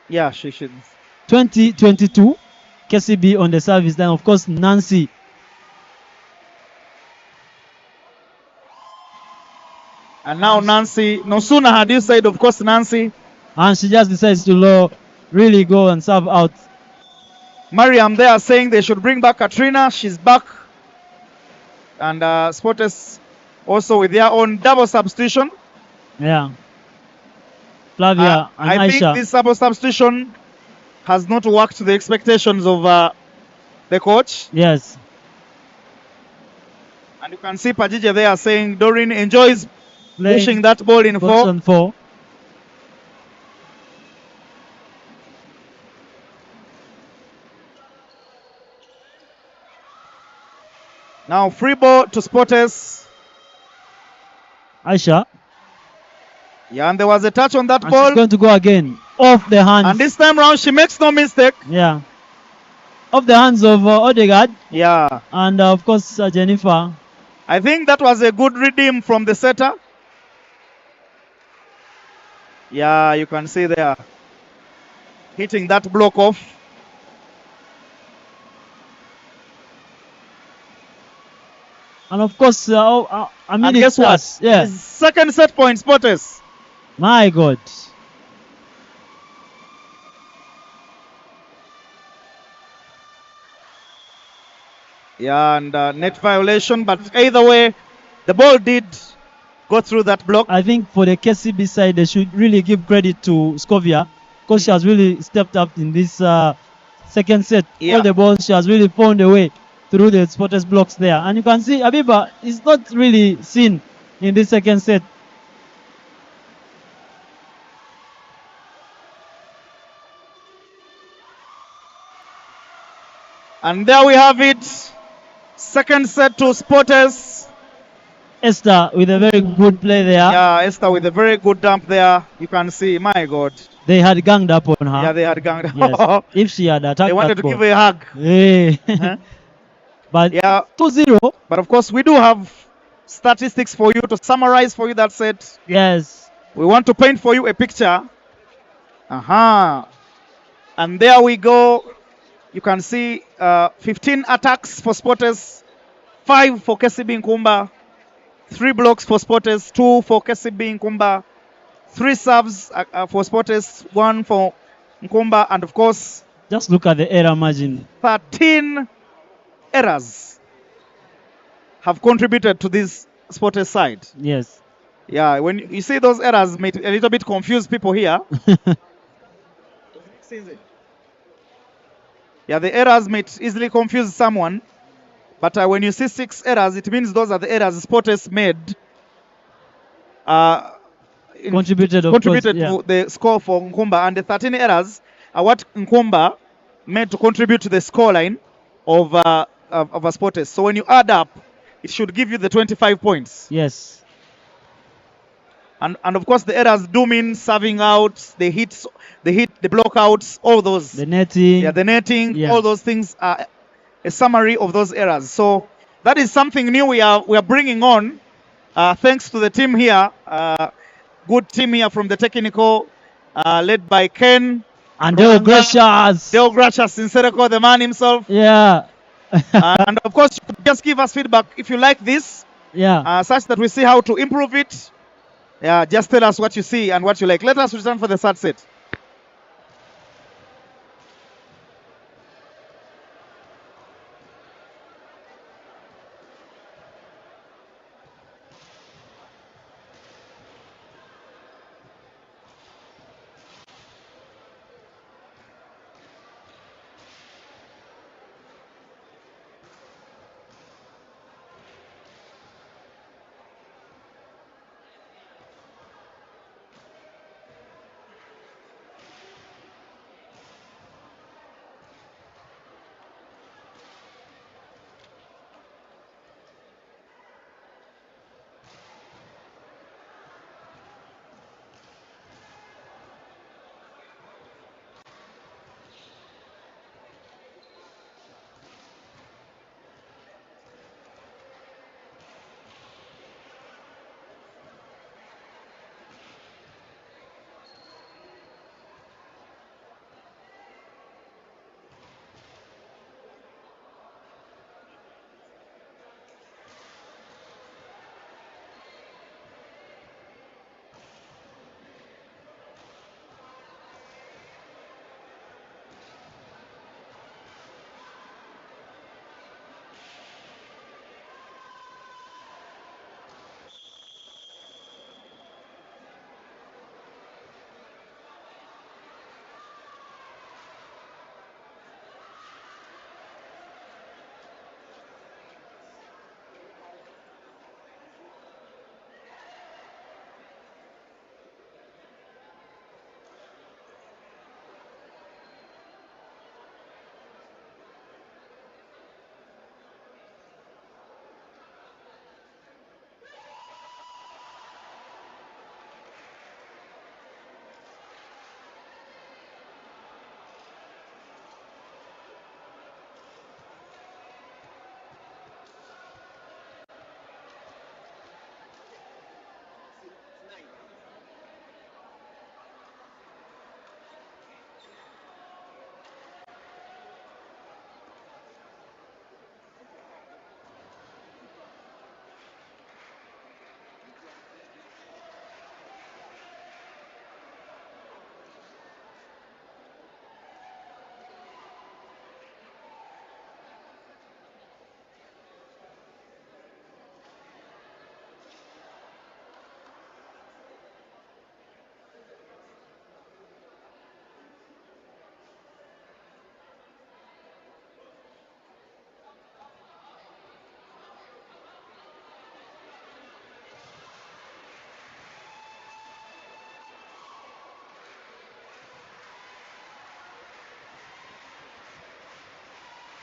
Yeah, she should. 20-22, KCB on the service line. Of course, Nancy. And now Nancy, no sooner had you said, of course, Nancy. And she just decides to really go and serve out. Mariam there saying they should bring back Katrina. She's back. And Sporters also with their own double substitution. Yeah. Flavia and I Aisha. think this double substitution has not worked to the expectations of the coach. Yes. And you can see Pajije there saying Doreen enjoys pushing that ball in four. Now free ball to Sporters. Aisha. Yeah, and there was a touch on that and ball. She's going to go again. Off the hands. And this time round, she makes no mistake. Yeah. Off the hands of Odegaard. Yeah. And of course, Jennifer. I think that was a good redeem from the setter. Yeah, you can see there. Hitting that block off. And of course, and guess what? Yeah. Second set point, Sporters. My God. Yeah, and net violation, but either way, the ball did go through that block. I think for the KCB side, they should really give credit to Scovia because she has really stepped up in this second set. Yeah. All the balls, she has really found a way through the Sporters blocks there. And you can see Abiba is not really seen in this second set. And there we have it. Second set to Sporters. Esther with a very good play there. Yeah, Esther with a very good dump there. You can see, my God. They had ganged up on her. Yeah, they had ganged up. Yes. If she had attacked they wanted to ball. give her a hug. Hey. Huh? But yeah, 2-0. But of course, we do have statistics for you to summarize for you that set. Yes. We want to paint for you a picture. And there we go. You can see 15 attacks for Sporters, 5 for Kcb-Nkumba, 3 blocks for Sporters, 2 for Kcb-Nkumba, 3 serves for Sporters, 1 for Nkumba, and of course, just look at the error margin. 13 errors have contributed to this Sporters side. Yes. Yeah, when you see those errors, may a little bit confuse people here. Yeah, the errors may easily confuse someone, but when you see 6 errors, it means those are the errors Sporters made. Contributed to the score for Nkumba, and the 13 errors are what Nkumba made to contribute to the scoreline of a Sporters. So when you add up, it should give you the 25 points. Yes. And of course the errors do mean serving out, the hits, the block outs, all those. The netting. Yeah, the netting, all those things are a summary of those errors. So that is something new we are bringing on. Thanks to the team here, good team here from the technical, led by Ken. And Dale Gracious. Dale Gracious in Serie, the man himself. Yeah. And of course, just give us feedback if you like this. Yeah. Such that we see how to improve it. Yeah, just tell us what you see and what you like. Let us return for the third set.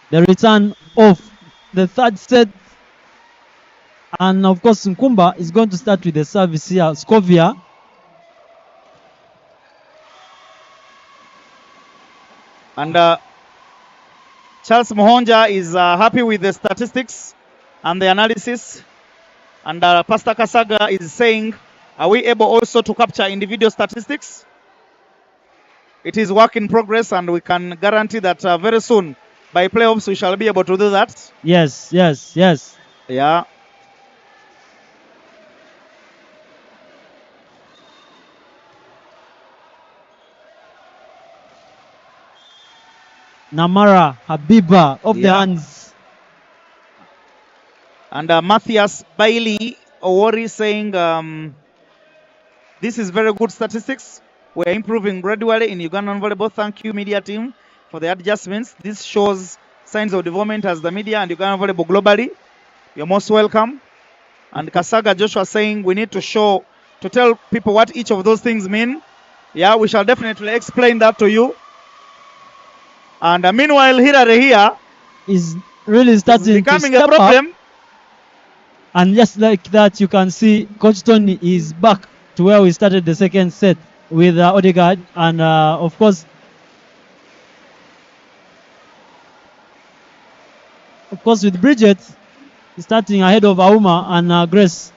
the return of the third set. And of course, Nkumba is going to start with the service here. Scovia. And Charles Mohonja is happy with the statistics and the analysis. And Pastor Kasaga is saying, are we able also to capture individual statistics? It is work in progress, and we can guarantee that very soon, by playoffs, we shall be able to do that. Yes, yes, yes. Yeah. Namara Habiba off the hands. And Matthias Bailey Owori saying, this is very good statistics. We're improving gradually in Ugandan volleyball. Thank you, media team, for the adjustments. This shows signs of development as the media and Ugandan volleyball globally. You're most welcome. And Kasaga Joshua saying we need to tell people what each of those things mean. Yeah, we shall definitely explain that to you. And meanwhile, Hirare here is really starting becoming to step a problem. Up. And just like that, you can see Coach Tony is back to where we started the second set with Odegaard. And of course, with Bridget starting ahead of Auma and Grace.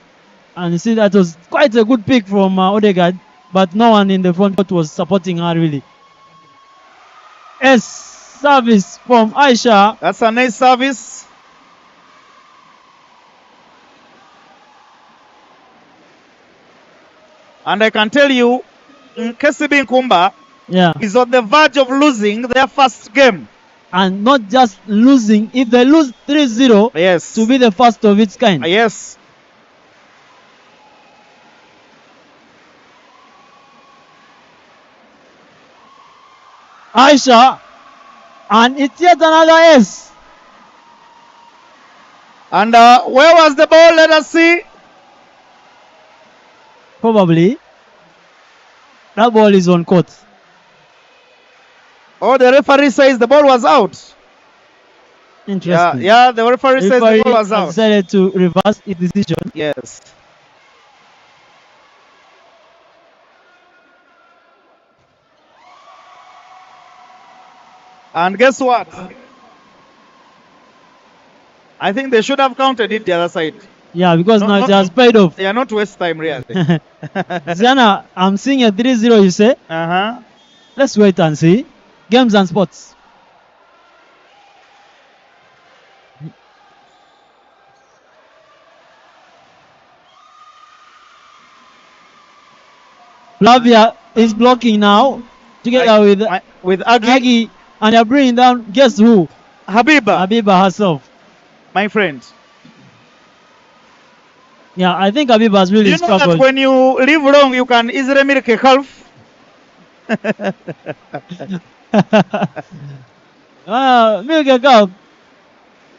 And you see that was quite a good pick from Odegaard, but no one in the front court was supporting her really. Service from Aisha. That's a nice service. And I can tell you, Kcb-Nkumba is on the verge of losing their first game. And not just losing, if they lose 3-0, yes, to be the first of its kind. Yes. Aisha, and it's yet another S. And where was the ball? Let us see. Probably that ball is on court. Oh, the referee says the ball was out. Interesting. Yeah, the referee says the ball was out. Decided to reverse its decision. Yes. And guess what? I think they should have counted it the other side. Yeah, because now it has paid off. Yeah, not waste time really. Ziana, I'm seeing a 3-0, you say? Let's wait and see. Games and sports. Flavia is blocking now, together with Aggie, and they're bringing down, guess who? Habiba herself. My friend. Yeah, I think Habiba has really struggled. You know that when you live long, you can easily milk a calf? Milk a calf.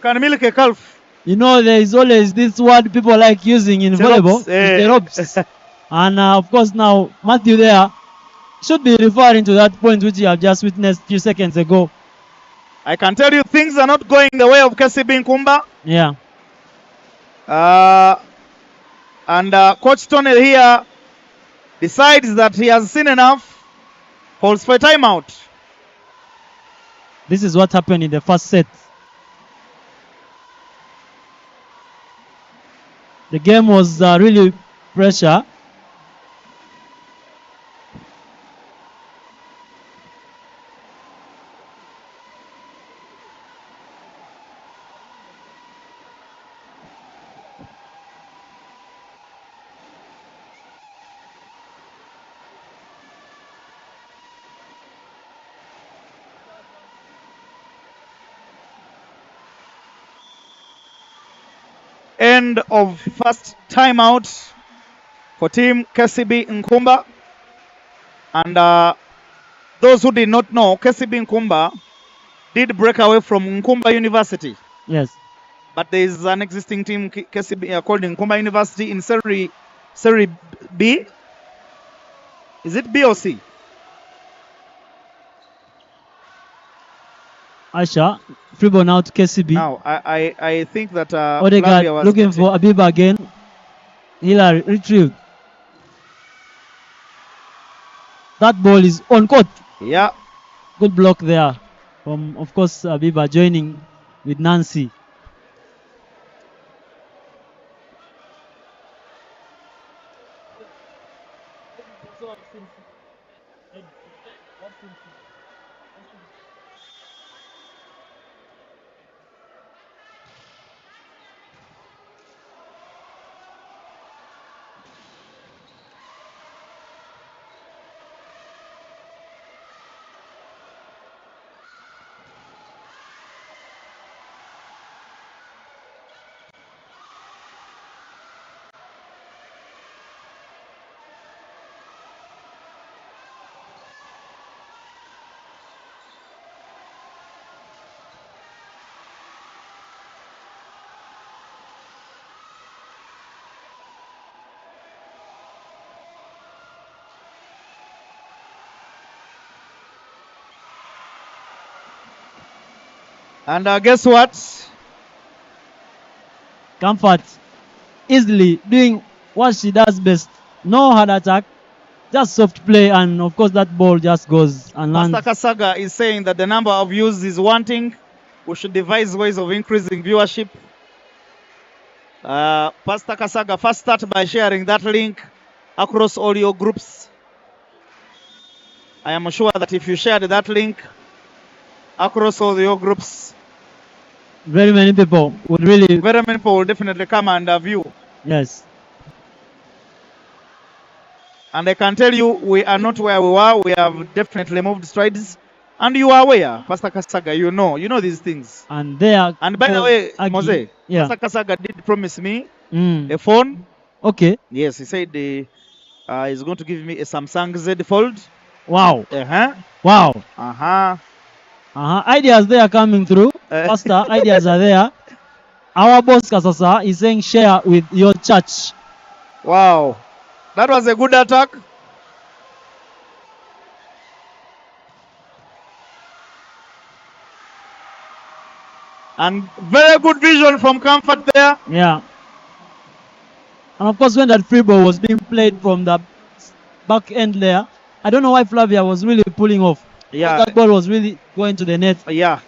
Can milk a calf. You know, there is always this word people like using in volleyball, the ropes. And of course now, Matthew there should be referring to that point which you have just witnessed a few seconds ago. I can tell you things are not going the way of Kcb-Nkumba. Yeah. And Coach Tony here decides that he has seen enough, calls for a timeout. This is what happened in the first set. The game was really pressure. End of first timeout for team Kcb-Nkumba. And those who did not know, Kcb-Nkumba did break away from Nkumba University. Yes. But there is an existing team called Nkumba University in Serie B. Is it B or C? Asha. Free ball now to KCB. Now, I think that Flavia Odegaard was looking for Abiba again. Hillary retrieved. That ball is on court. Yeah. Good block there from, of course, Abiba joining with Nancy. And guess what? Comfort easily doing what she does best. No hard attack, just soft play, and of course that ball just goes and lands. Pastor Kasaga is saying that the number of views is wanting. We should devise ways of increasing viewership. Pastor Kasaga, first start by sharing that link across all your groups. I am sure that if you shared that link across all your groups, very many people would definitely come and view. Yes. And I can tell you, we are not where we were. We have definitely moved strides. And you are aware, Pastor Kasaga, you know these things. And there. And by the way, Mose, yeah. Pastor Kasaga did promise me a phone. Okay. Yes, he said he's going to give me a Samsung Z Fold. Wow. Wow. Ideas there coming through. Pastor, ideas are there. Our boss Kasasa is saying share with your church. Wow. That was a good attack. And very good vision from Comfort there. Yeah. And of course, when that free ball was being played from the back end there, I don't know why Flavia was really pulling off. Yeah. That ball was really going to the net. Yeah.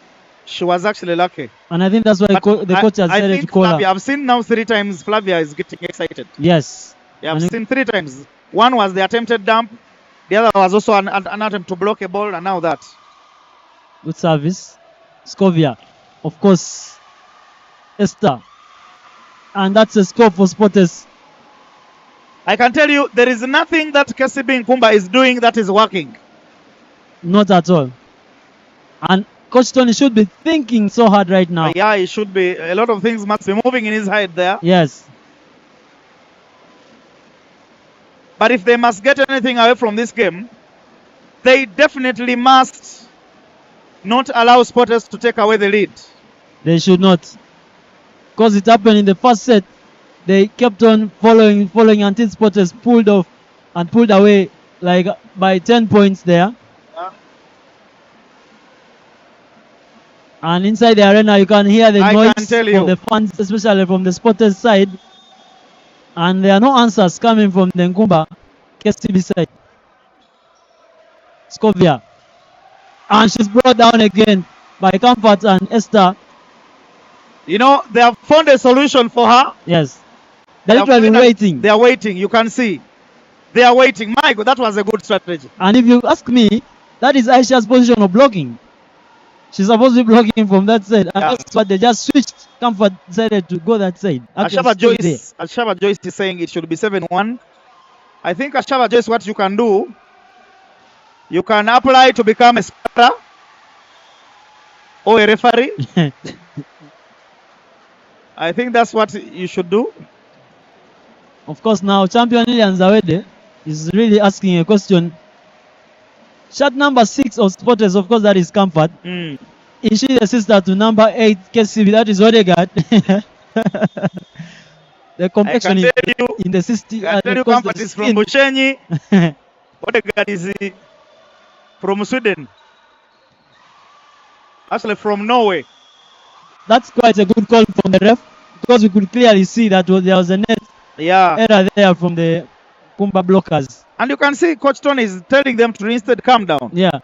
She was actually lucky. And I think that's why the coach has decided to call her. I've seen now 3 times Flavia is getting excited. Yes. Yeah, I've seen 3 times. One was the attempted dump. The other was also an attempt to block a ball, and now that. Good service. Scovia. Of course, Esther. And that's a score for Spotters. I can tell you, there is nothing that Kcb-Nkumba is doing that is working. Not at all. And Coach Tony should be thinking so hard right now. Yeah, he should be. A lot of things must be moving in his head there. Yes. But if they must get anything away from this game, they definitely must not allow Spotters to take away the lead. They should not. Because it happened in the first set. They kept on following until Spotters pulled off and pulled away like by 10 points there. And inside the arena, you can hear the noise from the fans, especially from the Spotters side. And there are no answers coming from the Nkumba KCB side. Scovia. And she's brought down again by Comfort and Esther. You know, they have found a solution for her. Yes. They're literally waiting. They are waiting. You can see. They are waiting. My God, that was a good strategy. And if you ask me, that is Aisha's position of blocking. She's supposed to be blocking from that side. And that's what they just switched. Comfort decided to go that side. Ashaba Joyce is saying it should be 7-1. I think Ashaba Joyce, what you can do, you can apply to become a scorer or a referee. I think that's what you should do. Of course, now champion Lilian Zawede is really asking a question. Shot number 6 of Spotters, of course, that is Comfort. Is she the sister to number 8 KCB? That is Odegaard. The complexion in the system. I tell you, Comfort is from Bushenyi. Odegaard is from Sweden. Actually, from Norway. That's quite a good call from the ref because we could clearly see that there was a net Yeah. error there from the Nkumba blockers. And you can see Coach Tony is telling them to instead calm down. Yeah.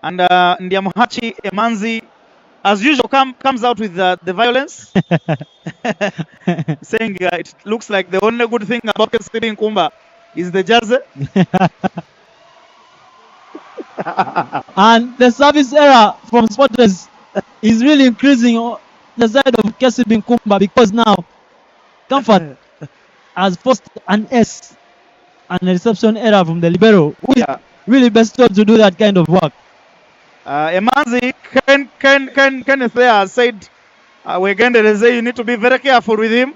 And Ndiamuhachi Emanzi, as usual, comes out with the violence, saying it looks like the only good thing about Kcb-Nkumba is the jersey. And the service error from Spotters is really increasing on the side of Kcb-Nkumba because now Comfort has forced an S and a reception error from the libero, who is really best told to do that kind of work. Emanzi, Kenneth there said, wegendereze, you need to be very careful with him.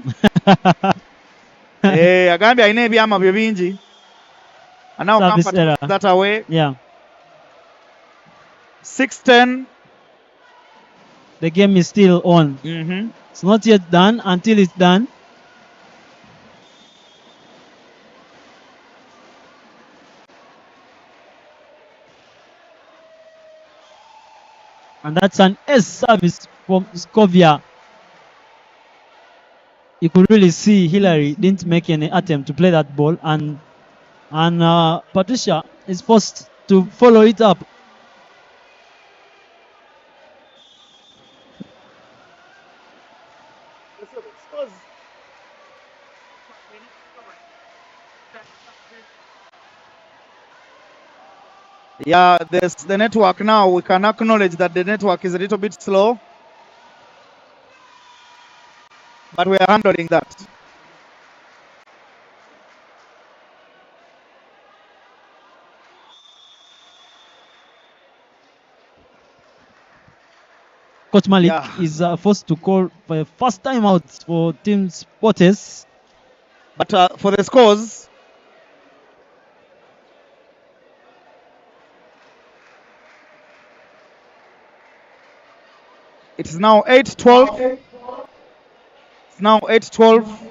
Agambye alina ebyama bye bingi. And now Service Comfort error. puts that away. Yeah. 6-10. The game is still on. It's not yet done. Until it's done, and that's an S service from Scovia. You could really see Hillary didn't make any attempt to play that ball, and Patricia is forced to follow it up. Yeah, there's the network now. We can acknowledge that the network is a little bit slow, but we are handling that. Coach Malik is forced to call for a first time out for Team Spotters. But for the scores, it's now 8-12. It's now 8-12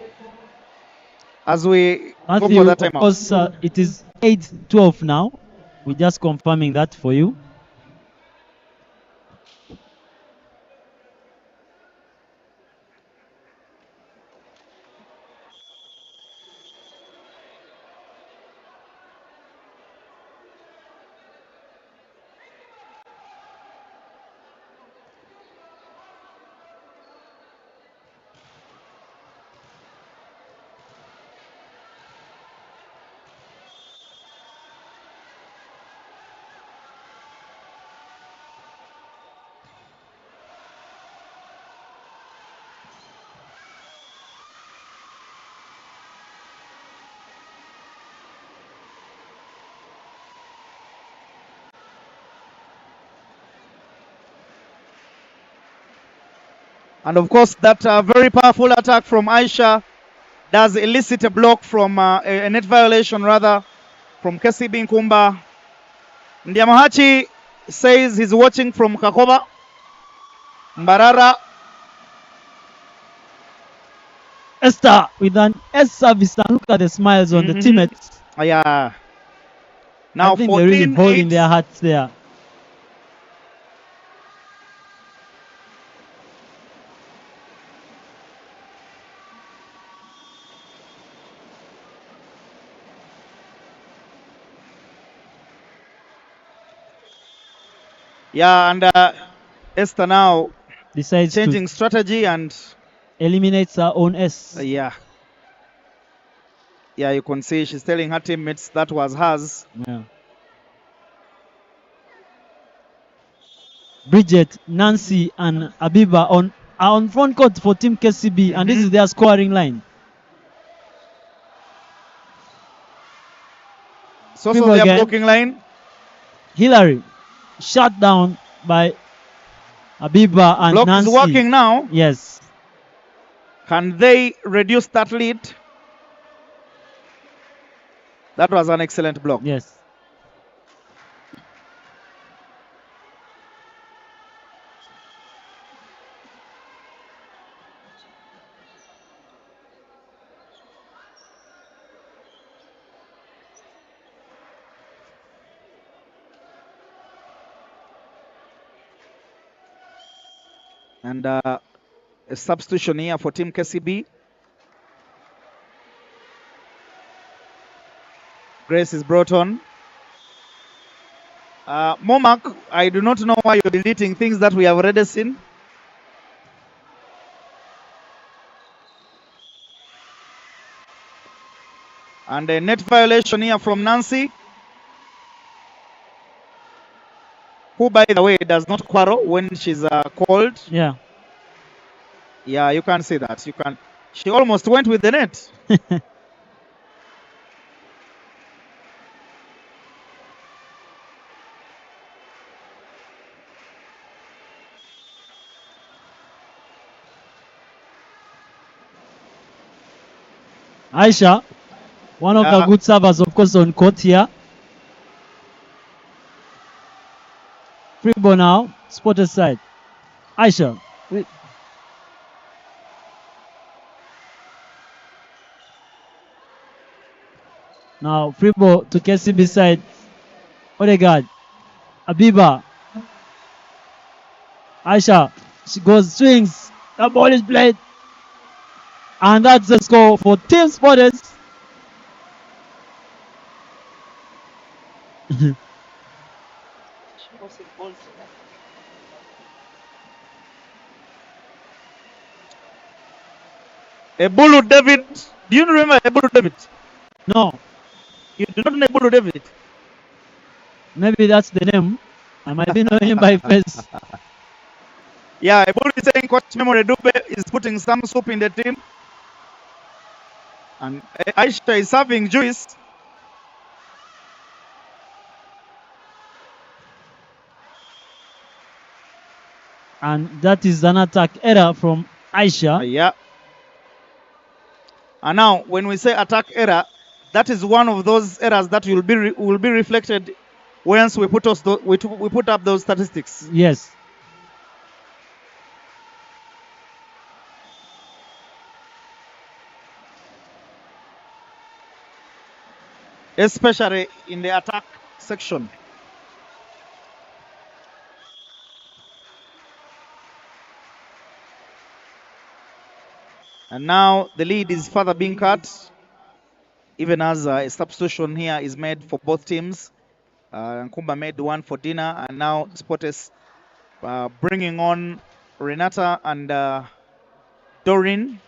as we go for that timeout. Of course, it is 8-12 now. We're just confirming that for you. And of course, that very powerful attack from Aisha does elicit a block from a net violation, rather, from Kcb-Nkumba. Ndiamuhachi says he's watching from Kakoba. Mbarara. Esther with an S service, and look at the smiles on the teammates. Yeah. Now I think they're really holding their hearts there. Yeah, and Esther now decides changing strategy and eliminates her own S. Yeah, you can see she's telling her teammates that was hers. Yeah. Bridget, Nancy, and Abiba are on front court for Team KCB, and this is their scoring line. So their blocking line. Hillary, shut down by Abiba and Block Nancy. is working now. Yes. Can they reduce that lead? That was an excellent block. Yes. And a substitution here for Team KCB. Grace is brought on. Momak, I do not know why you're deleting things that we have already seen. And a net violation here from Nancy, who, by the way, does not quarrel when she's called. Yeah. Yeah, you can see that. You can. She almost went with the net. Aisha, one of the good servers, of course, on court here. Free ball now, spotted side. Aisha. Now, free ball to KCB side. Odegaard. Abiba. Aisha. She goes, swings. The ball is played. And that's the score for Team Spotters. Ebulu David. Do you remember Ebulu David? No. You do not know Ebulu David? Maybe that's the name. I might be knowing him by face. Yeah, Ebulu is saying Coach Memory Dube is putting some soup in the team. And Aisha is serving juice. And that is an attack error from Aisha. Yeah. And now, when we say attack error, that is one of those errors that will be reflected once we put up those statistics. Yes. Especially in the attack section. And now the lead is further being cut, even as a substitution here is made for both teams. Nkumba made one for Dina, and now Sportes bringing on Renata and Doreen.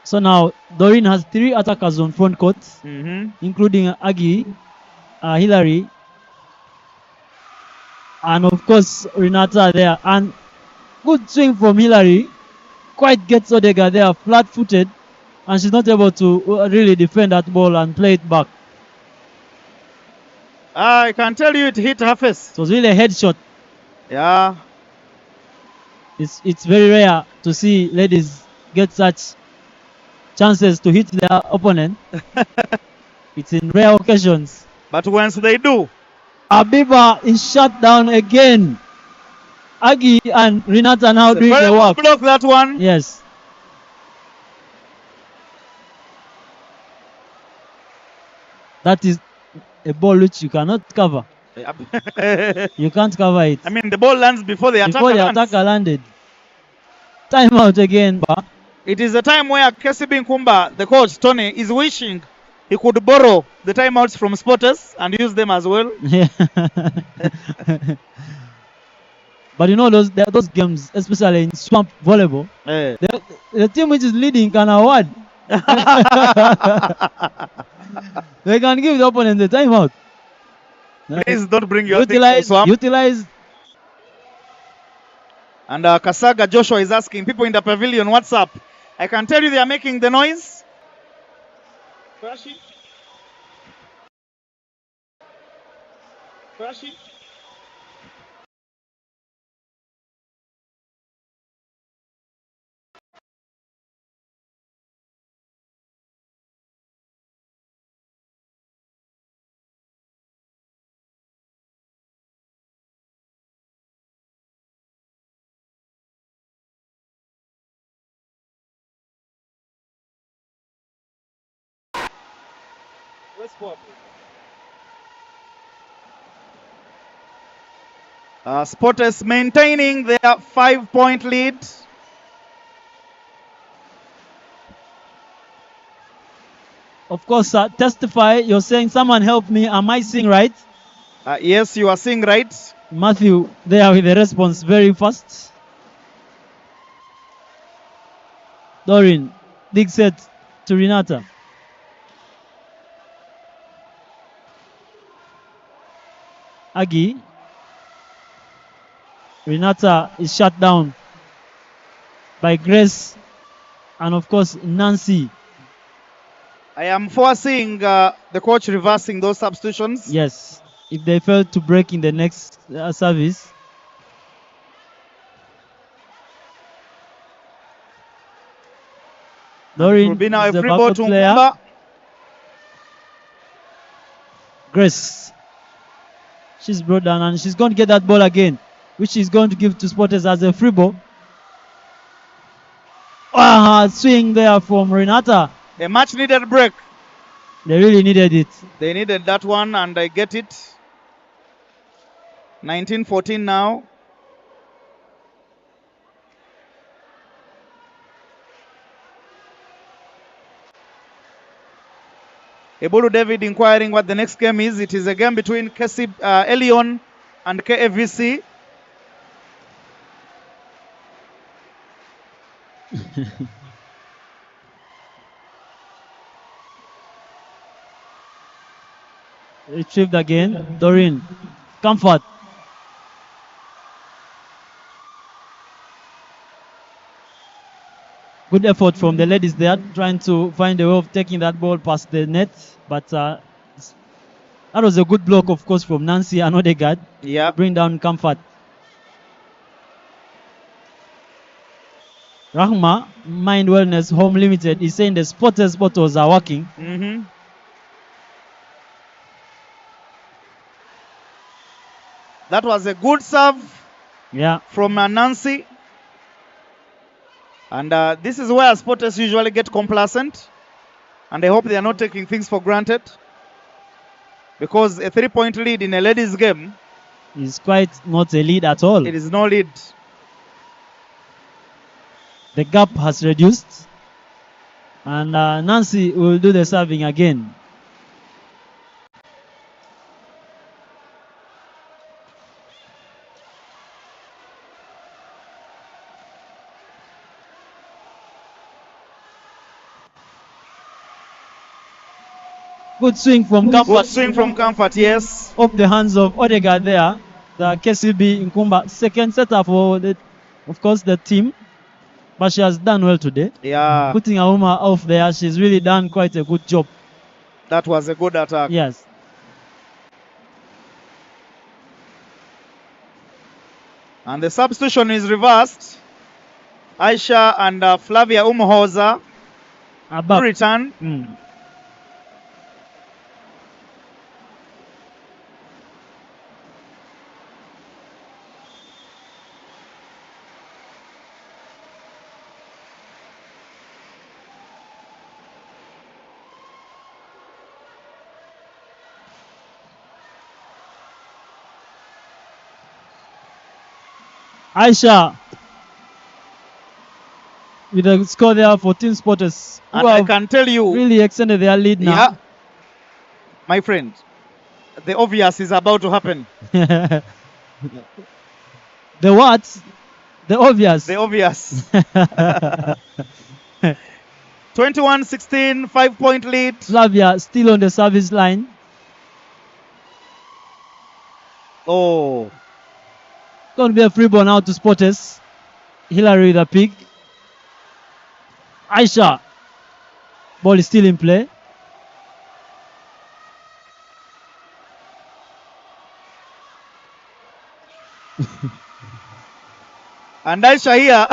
So now Doreen has 3 attackers on front court, including Aggie, Hillary, and of course Renata there. And good swing from Hillary. Quite gets Odega there flat-footed, and she's not able to really defend that ball and play it back. I can tell you it hit her face. It was really a headshot. Yeah. It's very rare to see ladies get such chances to hit their opponent. It's in rare occasions. But once they do, Abiba is shut down again. Aggie and Renata now doing the work. Block that one. Yes. That is a ball which you cannot cover. You can't cover it. I mean, the ball lands before the attacker landed. Timeout again. It is a time where Kcb-Nkumba, the coach, Tony, is wishing he could borrow the timeouts from spotters and use them as well. But you know those games, especially in swamp volleyball, the team which is leading can award. They can give the opponent the timeout. Please don't bring your swamp. Utilize. And Kasaga Joshua is asking people in the pavilion, what's up? I can tell you they are making the noise. Crashing. Crashing. Spotters maintaining their 5-point lead. Of course, testify. You're saying, someone help me. Am I seeing right? Yes, you are seeing right. Matthew there with the response very fast. Dorin, big set to Renata. Agi. Renata is shut down by Grace and of course Nancy. I am foreseeing the coach reversing those substitutions. Yes, if they fail to break in the next service. Dorin will be now is a the free ball backup to player. Nkumba. Grace. She's brought down and she's going to get that ball again, which she's going to give to Spotters as a free ball. Swing there from Renata. A much needed break. They really needed it. They needed that one and I get it. 19-14 now. Ebolu David inquiring what the next game is. It is a game between Elion and KFVC. Retrieved again. Dorin. Comfort. Good effort from the ladies there, trying to find a way of taking that ball past the net. But that was a good block, of course, from Nancy and Odegaard. Yeah. Bring down Comfort. Rahma, Mind Wellness Home Limited, is saying the Spotters bottles are working. That was a good serve from Nancy. And this is where Spotters usually get complacent. And I hope they are not taking things for granted. Because a 3-point lead in a ladies' game is quite not a lead at all. It is no lead. The gap has reduced. And Nancy will do the serving again. Good swing from Comfort. Good swing from Comfort, yes. Off the hands of Odegaard there. The Kcb-Nkumba second setter for, of course, the team. But she has done well today. Yeah. Putting a woman off there, she's really done quite a good job. That was a good attack. Yes. And the substitution is reversed. Aisha and Flavia Umhoza return. Aisha with a score there for Team Spotters. And I can tell you, really extended their lead now. Yeah, my friend, the obvious is about to happen. The what? The obvious. The obvious. 21-16, 5-point lead. Flavia still on the service line. Oh. Going to be a free ball now to Spotters. Hillary with a pick. Aisha. Ball is still in play. And Aisha here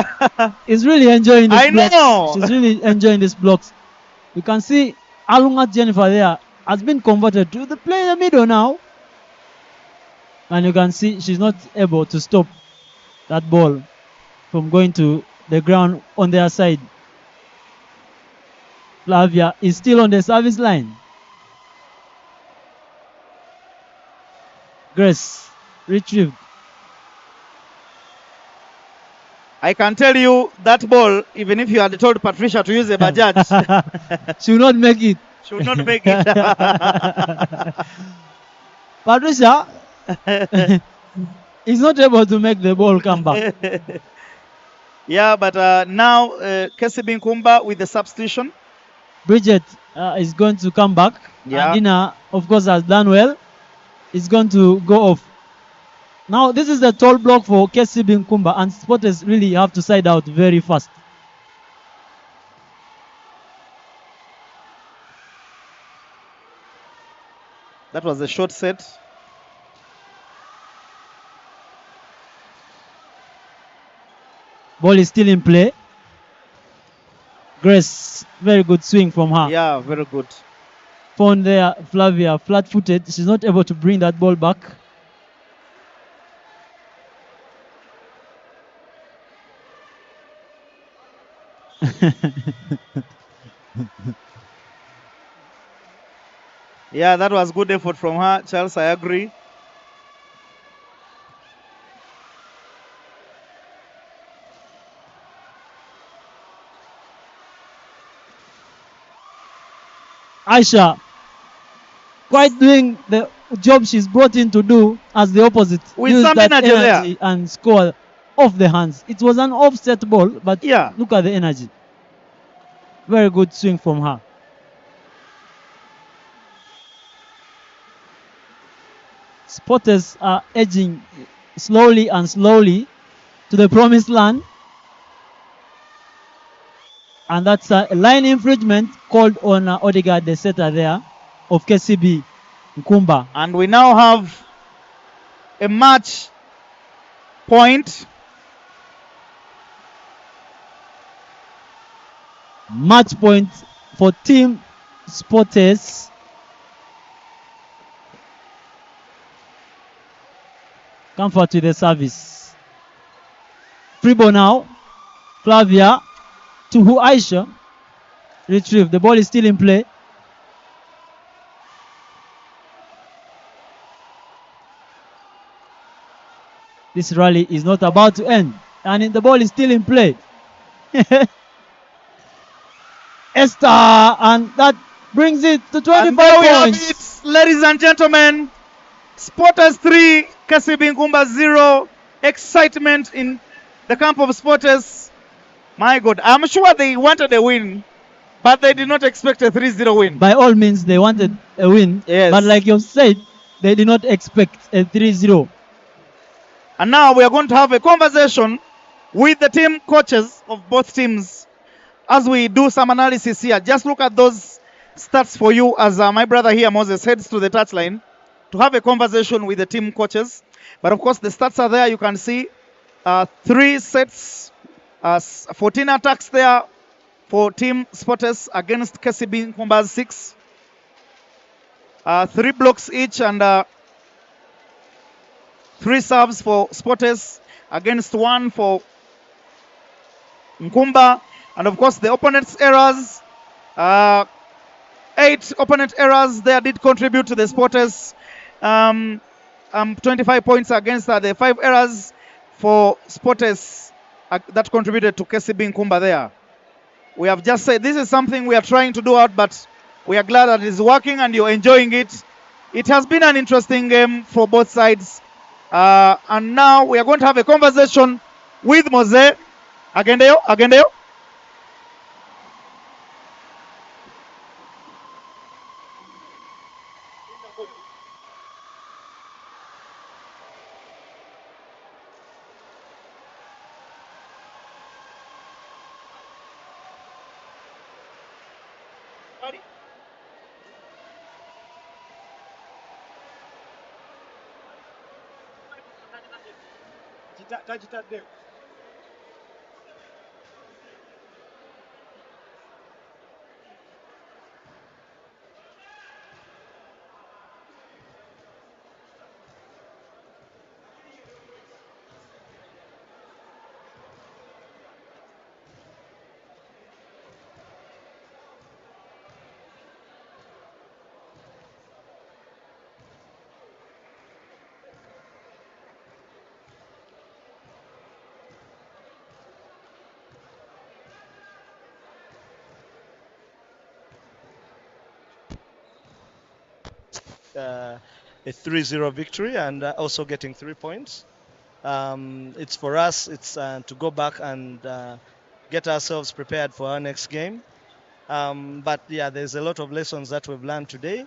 is really enjoying this. I know. She's really enjoying these blocks. You can see Alunga Jennifer there has been converted to the play in the middle now. And you can see she's not able to stop that ball from going to the ground on their side. Flavia is still on the service line. Grace retrieved. I can tell you that ball, even if you had told Patricia to use a Bajaj, She will not make it. she would not make it. Patricia is not able to make the ball come back. Yeah, but now Kcb-Nkumba with the substitution. Bridget is going to come back. Yeah. And Dina, of course, has done well. Is going to go off. Now, this is the tall block for Kcb-Nkumba, and spotters really have to side out very fast. That was a short set. Ball is still in play. Grace, very good swing from her. Yeah, very good. Phone there, Flavia, flat-footed. She's not able to bring that ball back. Yeah, that was good effort from her, Charles. I agree. Aisha, quite doing the job she's brought in to do as the opposite. With Use some that energy there. and score off the hands. It was an offset ball, but Yeah. look at the energy. Very good swing from her. Spotters are edging slowly and slowly to the promised land. And that's a line infringement called on Odegaard, the setter there of Kcb-Nkumba. And we now have a match point. Match point for Team Spotters. Comfort with the service. Free ball now. Flavia to Aisha. Retrieve. The ball is still in play. This rally is not about to end. And the ball is still in play. Esther, and that brings it to 25 And there we have points. it, ladies and gentlemen. Spotters 3, Kcb-Nkumba 0. Excitement in the camp of Spotters. My God, I'm sure they wanted a win, but they did not expect a 3-0 win. By all means, they wanted a win. Yes. But like you said, they did not expect a 3-0. And now we are going to have a conversation with the team coaches of both teams as we do some analysis here. Just look at those stats for you as my brother here, Moses, heads to the touchline to have a conversation with the team coaches. But of course, the stats are there. You can see 3 sets, 14 attacks there for Team Spotters against Kcb-Nkumba's 6. 3 blocks each and 3 serves for Spotters against 1 for Nkumba. And of course, the opponent's errors, 8 opponent errors there did contribute to the Spotters. 25 points against the 5 errors for Spotters that contributed to Kcb-Nkumba there. We have just said this is something we are trying to do out, but we are glad that it is working and you're enjoying it. It has been an interesting game for both sides. And now we are going to have a conversation with Mose. Agendeo. a 3-0 victory and also getting 3 points. It's for us. It's to go back and get ourselves prepared for our next game. But yeah, there's a lot of lessons that we've learned today.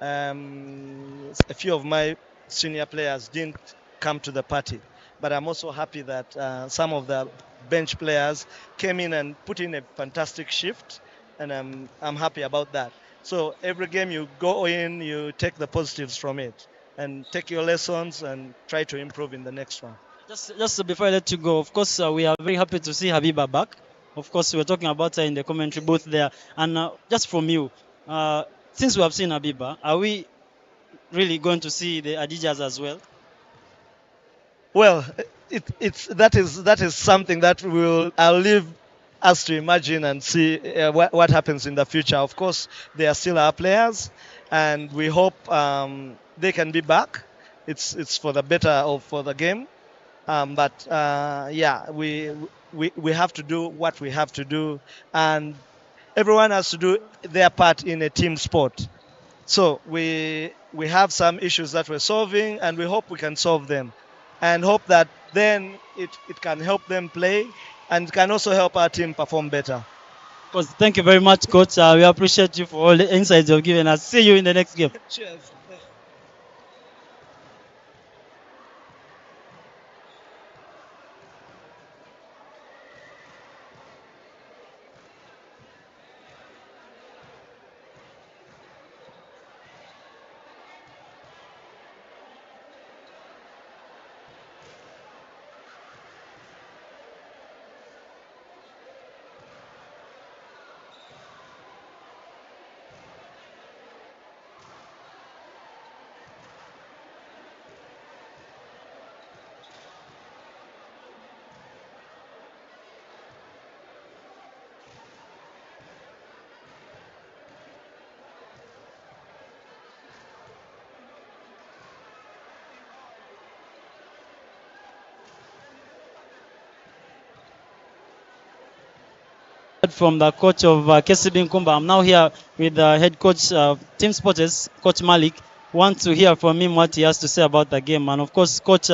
A few of my senior players didn't come to the party, but I'm also happy that some of the bench players came in and put in a fantastic shift, and I'm happy about that. So every game you go in, you take the positives from it, and take your lessons and try to improve in the next one. Just before I let you go, of course, we are very happy to see Habiba back. Of course, we were talking about her in the commentary booth there. And just from you, since we have seen Habiba, are we really going to see the Adijas as well? Well, that is something that I'll leave us to imagine and see what happens in the future. Of course, they are still our players, and we hope they can be back. It's for the better of for the game. But yeah, we have to do what we have to do, and everyone has to do their part in a team sport. So we have some issues that we're solving, and we hope we can solve them, and hope that then it can help them play, and can also help our team perform better. Of course, thank you very much, Coach. We appreciate you for all the insights you've given us. See you in the next game. Cheers. From the coach of Kcb-Nkumba. I'm now here with the head coach, Team Sports, Coach Malik. Want to hear from him what he has to say about the game. And of course, Coach,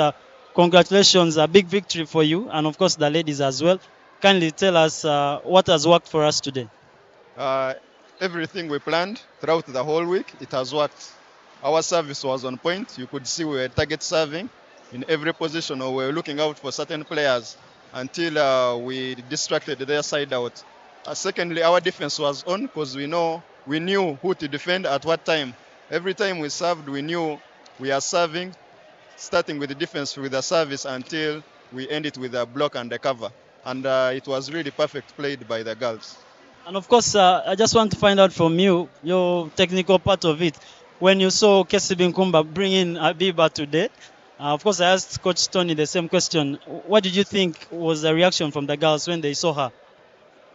congratulations, a big victory for you, and of course the ladies as well. Kindly tell us what has worked for us today. Uh, Everything we planned throughout the whole week, it has worked. Our service was on point. You could see we were target serving in every position, or we were looking out for certain players until we distracted their side out. Secondly, our defense was on because we knew who to defend at what time. Every time we served, we knew we are serving, starting with the defense with the service until we end it with a block and a cover. And it was really perfect played by the girls. And of course, I just want to find out from you your technical part of it. When you saw Kcb-Nkumba bring in Abiba today, of course, I asked Coach Tony the same question. What did you think was the reaction from the girls when they saw her?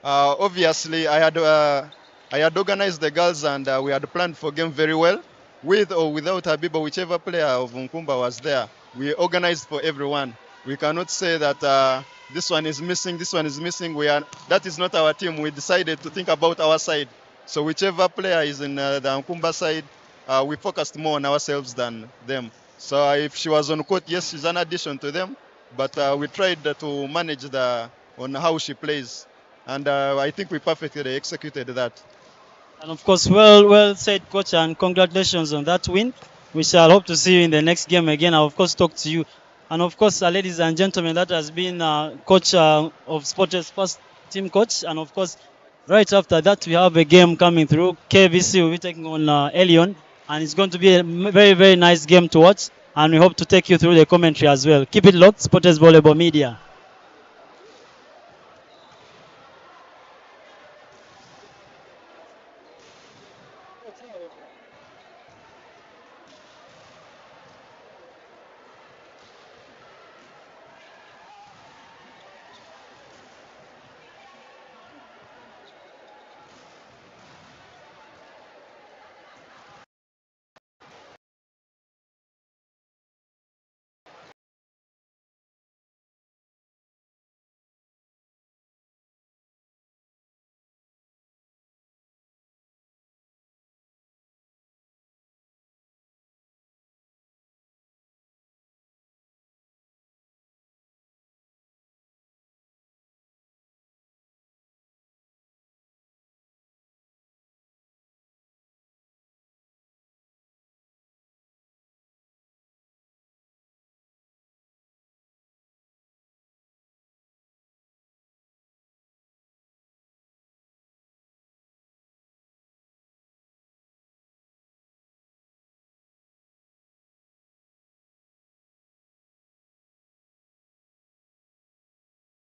Obviously, I had organized the girls and we had planned for game very well. With or without Habiba, whichever player of Nkumba was there, we organized for everyone. We cannot say that this one is missing, this one is missing. That is not our team. We decided to think about our side. So whichever player is in the Nkumba side, we focused more on ourselves than them. So if she was on court, yes, she's an addition to them. But we tried to manage on how she plays. And I think we perfectly executed that. And of course, well said, coach, and congratulations on that win. We shall hope to see you in the next game again. I'll of course talk to you. And of course, ladies and gentlemen, that has been coach of Sports first team coach. And of course, right after that, we have a game coming through. KVC will be taking on Elion, and it's going to be a very, very nice game to watch. And we hope to take you through the commentary as well. Keep it locked, Sports Volleyball Media.